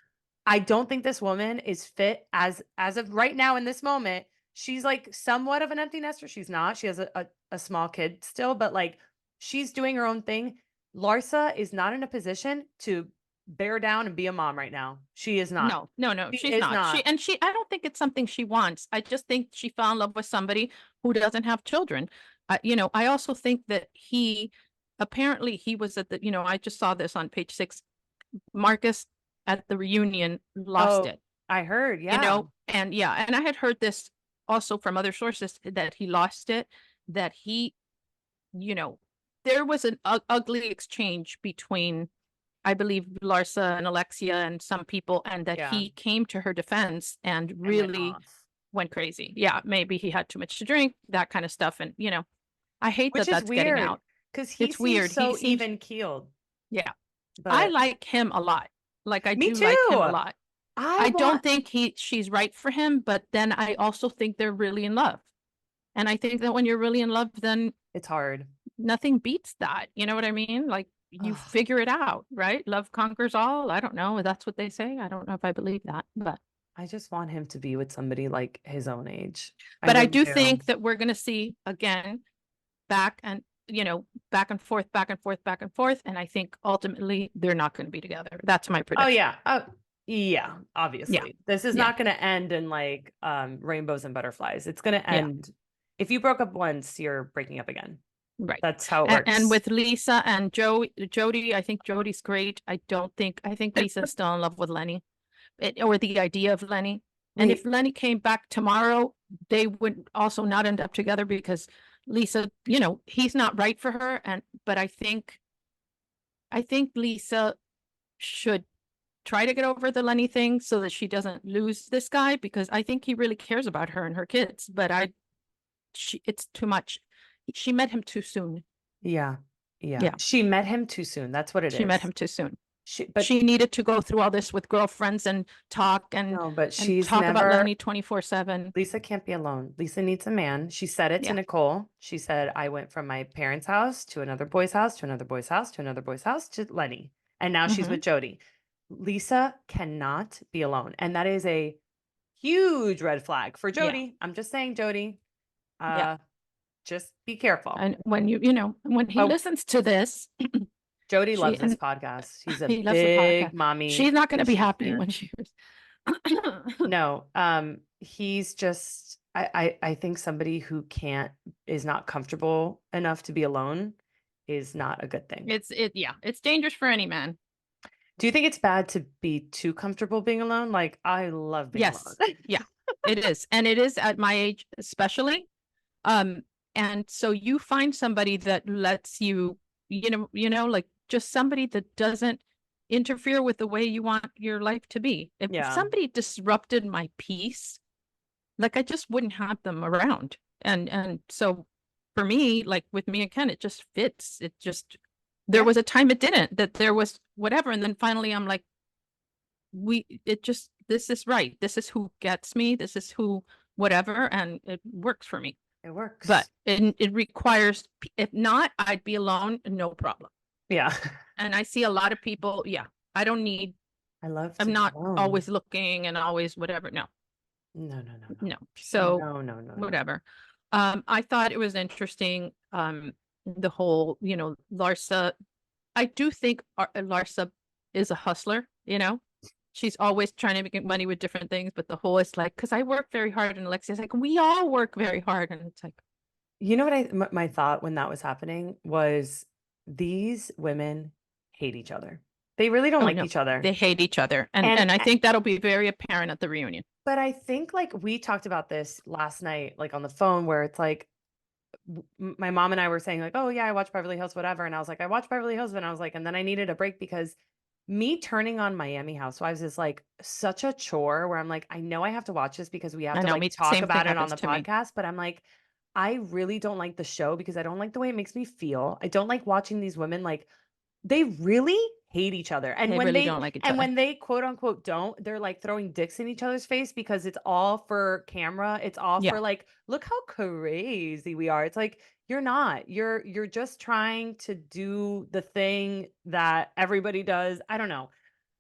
Speaker 2: I don't think this woman is fit as of right now in this moment. She's like somewhat of an empty nester. She's not. She has a small kid still, but like, she's doing her own thing. Larsa is not in a position to bear down and be a mom right now. She is not.
Speaker 1: No, she's not. I don't think it's something she wants. I just think she fell in love with somebody who doesn't have children. I also think that apparently he was at the, I just saw this on page 6. Marcus at the reunion lost it.
Speaker 2: I heard, yeah.
Speaker 1: And I had heard this also from other sources, that he lost it, that he, there was an ugly exchange between, I believe, Larsa and Alexia and some people, and that he came to her defense and really went crazy. Yeah, maybe he had too much to drink, that kind of stuff. And, I hate that that's
Speaker 2: weird,
Speaker 1: getting out.
Speaker 2: because it's weird. So even keeled.
Speaker 1: Yeah. But I like him a lot. Like, I do
Speaker 2: too.
Speaker 1: like him a lot. I don't think she's right for him, but then I also think they're really in love. And I think that when you're really in love, then
Speaker 2: it's hard.
Speaker 1: Nothing beats that. You know what I mean? Like, you figure it out, right? Love conquers all. I don't know. That's what they say. I don't know if I believe that, but
Speaker 2: I just want him to be with somebody like his own age.
Speaker 1: But I do think that we're going to see again, back and forth. And I think ultimately they're not going to be together. That's my prediction.
Speaker 2: Oh yeah. Yeah, obviously. This is not going to end in like rainbows and butterflies. It's going to end. If you broke up once, you're breaking up again.
Speaker 1: Right.
Speaker 2: That's how it works.
Speaker 1: And with Lisa and Jody, I think Jody's great. I think Lisa's still in love with Lenny, or the idea of Lenny. And if Lenny came back tomorrow, they would also not end up together, because Lisa, he's not right for her. But I think Lisa should try to get over the Lenny thing so that she doesn't lose this guy, because I think he really cares about her and her kids. But it's too much. She met him too soon.
Speaker 2: Yeah. She met him too soon. That's what it is.
Speaker 1: She met him too soon. She needed to go through all this with girlfriends and talk
Speaker 2: she's
Speaker 1: talk about Lenny 24/7.
Speaker 2: Lisa can't be alone. Lisa needs a man. She said it to Nicole. She said, I went from my parents' house to another boy's house, to another boy's house, to another boy's house, to Lenny. And now she's with Jody. Lisa cannot be alone. And that is a huge red flag for Jody. Yeah. I'm just saying, Jody, just be careful.
Speaker 1: And when when he listens to this,
Speaker 2: Jody loves this podcast. She's a big mommy.
Speaker 1: She's not going to be happy when she was.
Speaker 2: No, he's just, I think somebody who is not comfortable enough to be alone is not a good thing.
Speaker 1: It's dangerous for any man.
Speaker 2: Do you think it's bad to be too comfortable being alone? Like, I love being alone.
Speaker 1: Yeah, it is. And it is at my age, especially. And so you find somebody that lets you, like just somebody that doesn't interfere with the way you want your life to be. If somebody disrupted my peace, like I just wouldn't have them around. And so for me, like with me and Ken, it just fits. It just, there was a time it didn't, that there was whatever. And then finally I'm like, this is right. This is who gets me. This is who, whatever. And it works for me.
Speaker 2: It works.
Speaker 1: But it requires, if not, I'd be alone, no problem.
Speaker 2: Yeah.
Speaker 1: And I see a lot of people, I don't need, I'm not always looking and always whatever. No. So
Speaker 2: no.
Speaker 1: Whatever. I thought it was interesting. The whole, Larsa, I do think Larsa is a hustler, she's always trying to make money with different things, but the whole is like, because I work very hard, and Alexia's like, we all work very hard. And it's like,
Speaker 2: what my thought when that was happening was, these women hate each other. They really don't like each other.
Speaker 1: They hate each other. And I think that'll be very apparent at the reunion.
Speaker 2: But I think like we talked about this last night, like on the phone, where it's like, my mom and I were saying like, oh yeah, I watch Beverly Hills, whatever. And I was like, I watch Beverly Hills. And I was like, and then I needed a break because me turning on Miami Housewives is like such a chore where I'm like, I know I have to watch this because we have to like talk about it on the podcast. But I'm like, I really don't like the show because I don't like the way it makes me feel. I don't like watching these women, like they really hate each other. And
Speaker 1: they
Speaker 2: when
Speaker 1: really don't like each other.
Speaker 2: when they quote unquote don't, they're like throwing dicks in each other's face because it's all for camera. It's all for like, look how crazy we are. It's like, you're not. You're just trying to do the thing that everybody does. I don't know.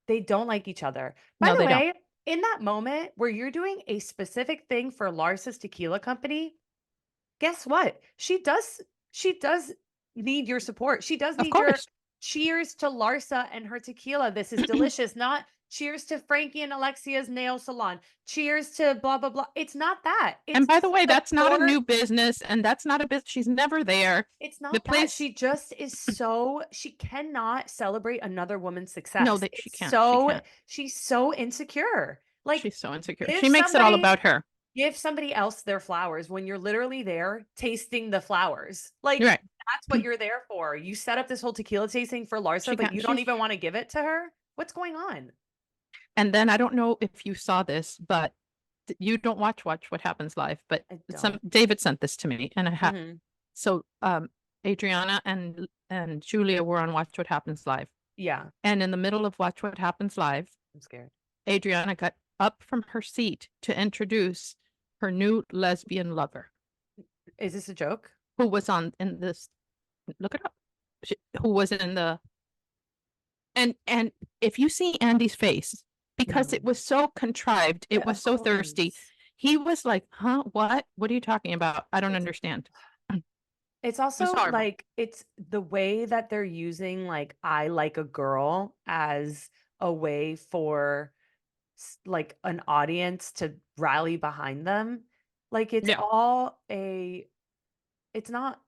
Speaker 2: They don't like each other. By the way, in that moment where you're doing a specific thing for Larsa's tequila company, guess what? She does need your support. She does need your cheers to Larsa and her tequila. This is delicious. Not cheers to Frankie and Alexia's nail salon. Cheers to blah, blah, blah. It's not that. It's
Speaker 1: and by the way, that's not a new business. And that's not a business. She's never there.
Speaker 2: It's not that. She just is she cannot celebrate another woman's success.
Speaker 1: No, she can't.
Speaker 2: She's so insecure. Like,
Speaker 1: she's so insecure. She makes it all about her.
Speaker 2: Give somebody else their flowers when you're literally there tasting the flowers. Like,
Speaker 1: right.
Speaker 2: That's what you're there for. You set up this whole tequila tasting for Larsa, but you don't even want to give it to her. What's going on?
Speaker 1: And then I don't know if you saw this, but you don't watch What Happens Live, but David sent this to me, and I had so Adriana and Julia were on Watch What Happens Live.
Speaker 2: Yeah.
Speaker 1: And in the middle of Watch What Happens Live,
Speaker 2: I'm scared.
Speaker 1: Adriana got up from her seat to introduce her new lesbian lover.
Speaker 2: Is this a joke?
Speaker 1: Who was in this? Look it up. Who was in the? And if you see Andy's face, because it was so contrived, it was so thirsty. He was like, "Huh? What? What are you talking about? I don't understand."
Speaker 2: It's also like, it's the way that they're using like "I like a girl" as a way for like an audience to rally behind them. Like it's it's not,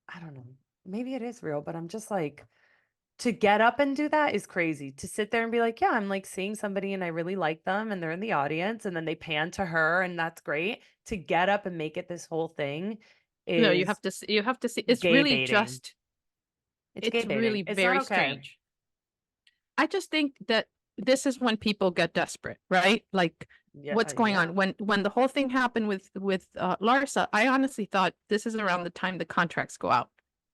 Speaker 2: I don't know, maybe it is real, but I'm just like, to get up and do that is crazy. To sit there and be like, yeah, I'm like seeing somebody and I really like them and they're in the audience, and then they pan to her and that's great. To get up and make it this whole thing is,
Speaker 1: no, you have to see. It's really just, it's really very strange. I just think that this is when people get desperate, right? Like, what's going on when the whole thing happened with Larsa? I honestly thought this is around the time the contracts go out.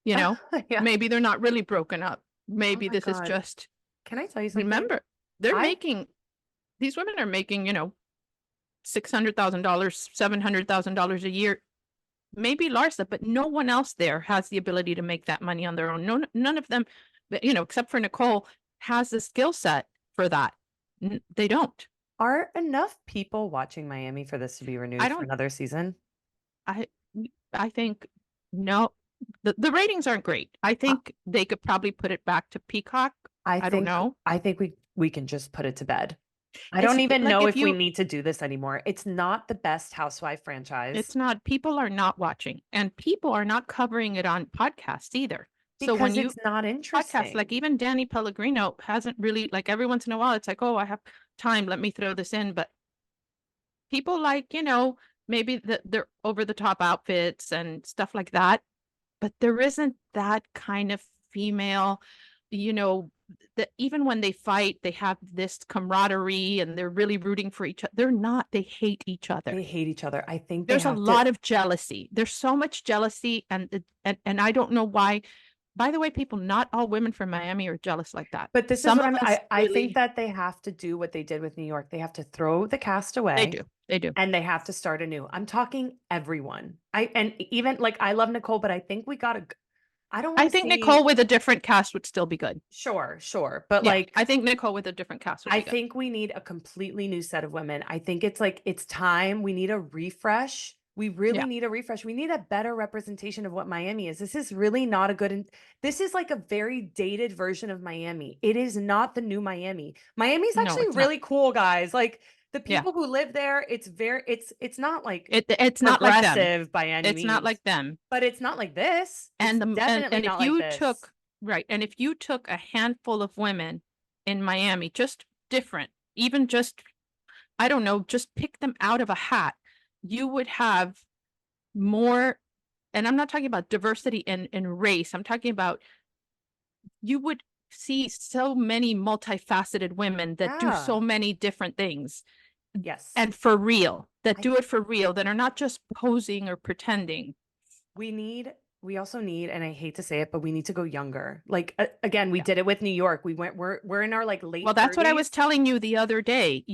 Speaker 1: Maybe they're not really broken up. Maybe this is just.
Speaker 2: Can I tell you something?
Speaker 1: Remember, these women are making $600,000, $700,000 a year. Maybe Larsa, but no one else there has the ability to make that money on their own. No, none of them, except for Nicole, has the skill set for that. They don't.
Speaker 2: Are enough people watching Miami for this to be renewed for another season?
Speaker 1: I think no. The ratings aren't great. I think they could probably put it back to Peacock. I don't know.
Speaker 2: I think we can just put it to bed. I don't even know if we need to do this anymore. It's not the best housewife franchise.
Speaker 1: It's not. People are not watching, and people are not covering it on podcasts either.
Speaker 2: Because so when it's not interesting.
Speaker 1: Podcast, like even Danny Pellegrino hasn't really, like every once in a while, it's like, oh, I have time, let me throw this in. But people like, maybe they're over the top outfits and stuff like that, but there isn't that kind of female, that even when they fight, they have this camaraderie and they're really rooting for each other. They're not, they hate each other.
Speaker 2: They hate each other. I think
Speaker 1: there's a lot of jealousy. There's so much jealousy, and I don't know why. By the way, people, not all women from Miami are jealous like that.
Speaker 2: But this
Speaker 1: Some
Speaker 2: is what
Speaker 1: of us
Speaker 2: I
Speaker 1: really,
Speaker 2: think that they have to do what they did with New York. They have to throw the cast away.
Speaker 1: they do.
Speaker 2: And they have to start anew. I'm talking everyone. And even like, I love Nicole, but I think we gotta,
Speaker 1: I think Nicole with a different cast would still be good.
Speaker 2: Sure. But
Speaker 1: Yeah,
Speaker 2: like,
Speaker 1: I think Nicole with a different cast would be
Speaker 2: I
Speaker 1: good.
Speaker 2: think we need a completely new set of women. I think it's like, it's time. We need a refresh. We really need a refresh. We need a better representation of what Miami is. This is really not a good, this is like a very dated version of Miami. It is not the new Miami. Miami's actually really cool, guys. Like the people who live there, it's not like
Speaker 1: it's not like them.
Speaker 2: progressive by any means.
Speaker 1: It's not like them.
Speaker 2: But it's not like this.
Speaker 1: And
Speaker 2: definitely not
Speaker 1: if you
Speaker 2: like this.
Speaker 1: and if you took a handful of women in Miami, just different, even just, I don't know, just pick them out of a hat, you would have more. And I'm not talking about diversity in race. I'm talking about, you would see so many multifaceted women that do so many different things.
Speaker 2: Yes.
Speaker 1: And for real, do it for real, that are not just posing or pretending.
Speaker 2: We also need, and I hate to say it, but we need to go younger. Like, again, we did it with New York. We're in our like late.
Speaker 1: Well, that's
Speaker 2: 30s.
Speaker 1: what I was telling you the other day.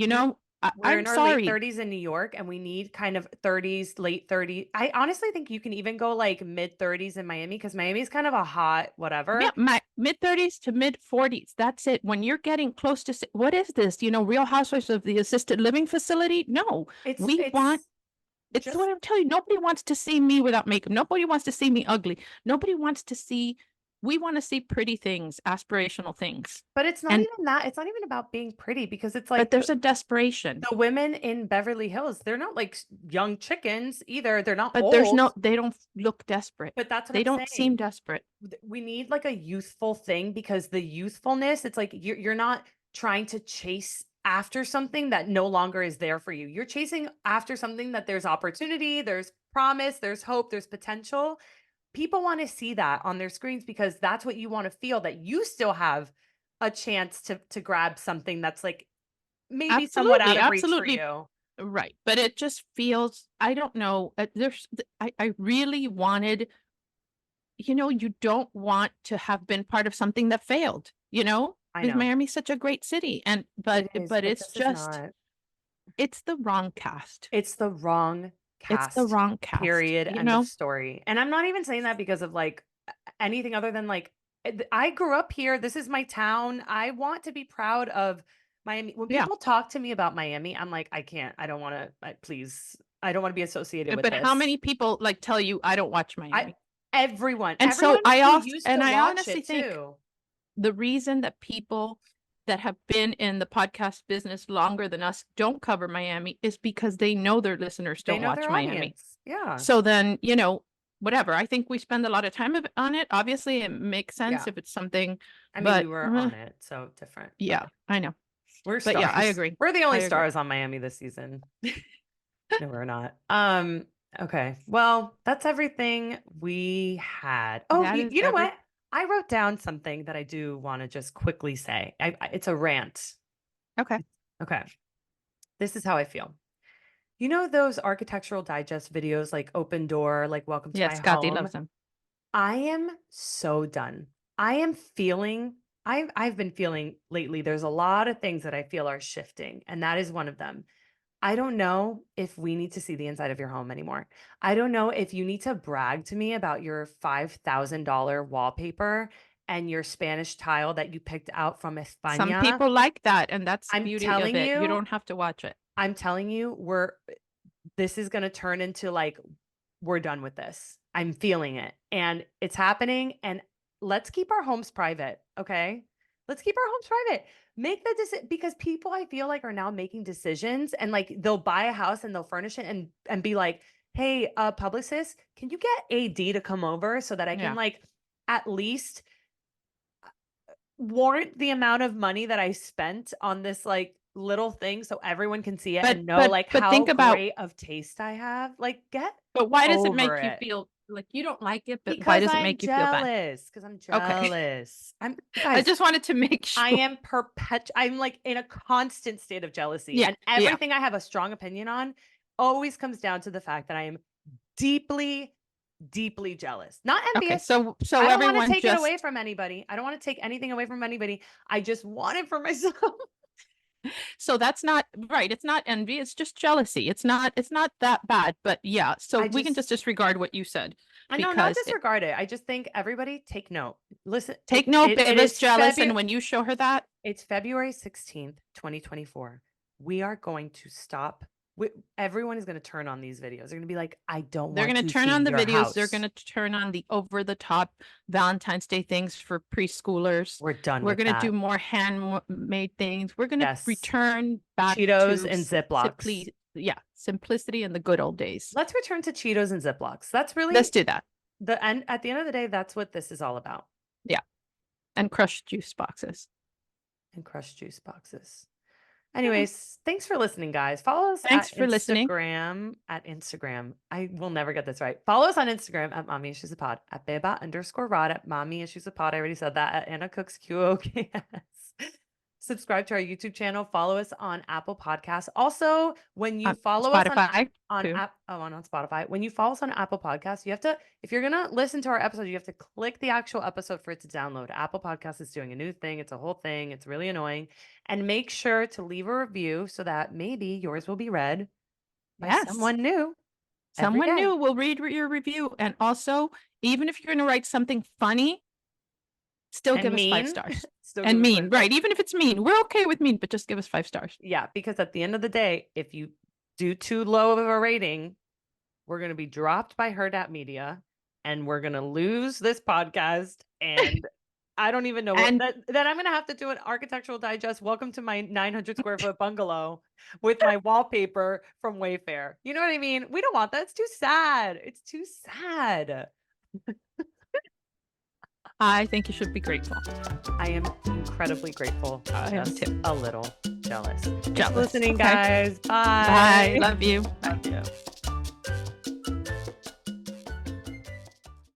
Speaker 2: We're in our late 30s in New York, and we need kind of 30s, late 30s. I honestly think you can even go like mid 30s in Miami, because Miami is kind of a hot whatever.
Speaker 1: Yeah, my mid 30s to mid 40s. That's it. When you're getting close to, what is this? Real Housewives of the Assisted Living Facility? No, it's what I'm telling you. Nobody wants to see me without makeup. Nobody wants to see me ugly. Nobody wants to see. We want to see pretty things, aspirational things.
Speaker 2: But it's not even that. It's not even about being pretty, because it's like,
Speaker 1: but there's a desperation.
Speaker 2: The women in Beverly Hills, they're not like young chickens either. They're not
Speaker 1: But
Speaker 2: old.
Speaker 1: they don't look desperate.
Speaker 2: But that's what
Speaker 1: they
Speaker 2: I'm
Speaker 1: don't
Speaker 2: saying.
Speaker 1: seem desperate.
Speaker 2: We need like a youthful thing, because the youthfulness, it's like you're not trying to chase after something that no longer is there for you. You're chasing after something that there's opportunity, there's promise, there's hope, there's potential. People want to see that on their screens, because that's what you want to feel, that you still have a chance to grab something that's like maybe somewhat out of reach for you.
Speaker 1: Right. But it just feels, I don't know. I really wanted, you don't want to have been part of something that failed,
Speaker 2: I know.
Speaker 1: Miami's such a great city. But it's just, it's the wrong cast.
Speaker 2: It's the wrong cast.
Speaker 1: It's the wrong cast.
Speaker 2: Period. End of story. And I'm not even saying that because of like anything other than like, I grew up here. This is my town. I want to be proud of Miami. When people talk to me about Miami, I'm like, I can't. I don't want to. Please, I don't want to be associated with this.
Speaker 1: But how many people like tell you I don't watch Miami?
Speaker 2: Everyone.
Speaker 1: And
Speaker 2: everyone
Speaker 1: so I honestly think
Speaker 2: too.
Speaker 1: The reason that people that have been in the podcast business longer than us don't cover Miami is because they know their listeners don't watch Miami.
Speaker 2: Audience. Yeah.
Speaker 1: So then, whatever. I think we spend a lot of time on it. Obviously, it makes sense if it's something.
Speaker 2: I mean, we were on it, so different.
Speaker 1: Yeah, I know.
Speaker 2: We're stars.
Speaker 1: But yeah, I agree.
Speaker 2: We're the only stars on Miami this season. No, we're not. Okay. Well, that's everything we had. Oh, you know what? I wrote down something that I do want to just quickly say. It's a rant.
Speaker 1: Okay.
Speaker 2: Okay. This is how I feel. You know those Architectural Digest videos, like Open Door, like Welcome to My Home?
Speaker 1: Yes, Scotty loves them.
Speaker 2: I am so done. I've been feeling lately, there's a lot of things that I feel are shifting, and that is one of them. I don't know if we need to see the inside of your home anymore. I don't know if you need to brag to me about your $5,000 wallpaper and your Spanish tile that you picked out from España.
Speaker 1: Some people like that, and that's the
Speaker 2: I'm
Speaker 1: beauty
Speaker 2: telling
Speaker 1: of it.
Speaker 2: you-
Speaker 1: You don't have to watch it.
Speaker 2: I'm telling you, this is going to turn into like, we're done with this. I'm feeling it, and it's happening. And let's keep our homes private. Okay. Let's keep our homes private. Make the decision, because people, I feel like, are now making decisions, and like they'll buy a house and they'll furnish it and be like, hey, publicist, can you get AD to come over so that I can like at least warrant the amount of money that I spent on this like little thing so everyone can see it
Speaker 1: But-
Speaker 2: and know
Speaker 1: but-
Speaker 2: like
Speaker 1: but
Speaker 2: how
Speaker 1: think about-
Speaker 2: great of taste I have. Like, get
Speaker 1: But why does it make
Speaker 2: over
Speaker 1: you
Speaker 2: it.
Speaker 1: feel like you don't like it? But
Speaker 2: because
Speaker 1: why does it
Speaker 2: I'm
Speaker 1: make you feel bad?
Speaker 2: jealous. Because I'm
Speaker 1: Okay.
Speaker 2: jealous.
Speaker 1: I
Speaker 2: Guys,
Speaker 1: just wanted to make sure.
Speaker 2: I am I'm like in a constant state of jealousy.
Speaker 1: Yeah,
Speaker 2: And
Speaker 1: yeah.
Speaker 2: everything I have a strong opinion on always comes down to the fact that I am deeply, deeply jealous. Not envious.
Speaker 1: Okay, so
Speaker 2: I don't want
Speaker 1: everyone
Speaker 2: to take
Speaker 1: just
Speaker 2: it away from anybody. I don't want to take anything away from anybody. I just want it for myself.
Speaker 1: so that's not right. It's not envy. It's just jealousy. It's not that bad. But yeah, so
Speaker 2: I
Speaker 1: we can just disregard what you said.
Speaker 2: I know, not
Speaker 1: because
Speaker 2: disregard it. I just think everybody take note. Listen,
Speaker 1: Take note,
Speaker 2: it
Speaker 1: Beba's
Speaker 2: is
Speaker 1: jealous, and when you show her that,
Speaker 2: it's February 16th, 2024. We are going to stop. Everyone is going to turn on these videos. They're going to be like, I don't
Speaker 1: they're
Speaker 2: want
Speaker 1: going
Speaker 2: to
Speaker 1: to turn
Speaker 2: see
Speaker 1: on the
Speaker 2: your
Speaker 1: videos. They're
Speaker 2: house.
Speaker 1: going to turn on the over-the-top Valentine's Day things for preschoolers.
Speaker 2: We're done.
Speaker 1: We're
Speaker 2: with
Speaker 1: going to
Speaker 2: that.
Speaker 1: do more handmade things. We're going to
Speaker 2: Yes.
Speaker 1: return back
Speaker 2: Cheetos
Speaker 1: to
Speaker 2: and Ziplocs.
Speaker 1: simplicity and the good old days.
Speaker 2: Let's return to Cheetos and Ziplocs. That's really
Speaker 1: Let's do that.
Speaker 2: the end. At the end of the day, that's what this is all about.
Speaker 1: And crushed juice boxes.
Speaker 2: And crushed juice boxes. Anyways, thanks for listening, guys. Follow us
Speaker 1: Thanks
Speaker 2: at
Speaker 1: for listening.
Speaker 2: Instagram. I will never get this right. Follow us on Instagram at Mommy Issues a Pod, at Beba_Rod, at Mommy Issues a Pod. I already said that. At Anna Cooks QOKS. Subscribe to our YouTube channel. Follow us on Apple Podcasts. Also, when you follow us
Speaker 1: Spotify,
Speaker 2: on
Speaker 1: too.
Speaker 2: on Spotify, when you follow us on Apple Podcasts, you have to, if you're gonna listen to our episode, you have to click the actual episode for it to download. Apple Podcasts is doing a new thing. It's a whole thing. It's really annoying. And make sure to leave a review so that maybe yours will be read by
Speaker 1: Yes.
Speaker 2: someone new.
Speaker 1: Someone
Speaker 2: day.
Speaker 1: new will read your review. And also, even if you're going to write something funny, still
Speaker 2: And
Speaker 1: give us 5
Speaker 2: mean.
Speaker 1: stars.
Speaker 2: Still
Speaker 1: And
Speaker 2: give us
Speaker 1: mean,
Speaker 2: 5
Speaker 1: right? Even if it's mean, we're okay with mean, but just give us 5 stars.
Speaker 2: Yeah, because at the end of the day, if you do too low of a rating, we're going to be dropped by Herd Media and we're going to lose this podcast. And I don't even know what
Speaker 1: And-
Speaker 2: then I'm going to have to do an architectural digest. Welcome to my 900 square foot bungalow with my wallpaper from Wayfair. You know what I mean? We don't want that. It's too sad. It's too sad.
Speaker 1: I think you should be grateful.
Speaker 2: I am incredibly grateful.
Speaker 1: I am
Speaker 2: Just
Speaker 1: too.
Speaker 2: a little jealous. Thanks for
Speaker 1: Jealous.
Speaker 2: listening,
Speaker 1: Okay.
Speaker 2: guys. Bye.
Speaker 1: Bye. Love you.
Speaker 2: Love you.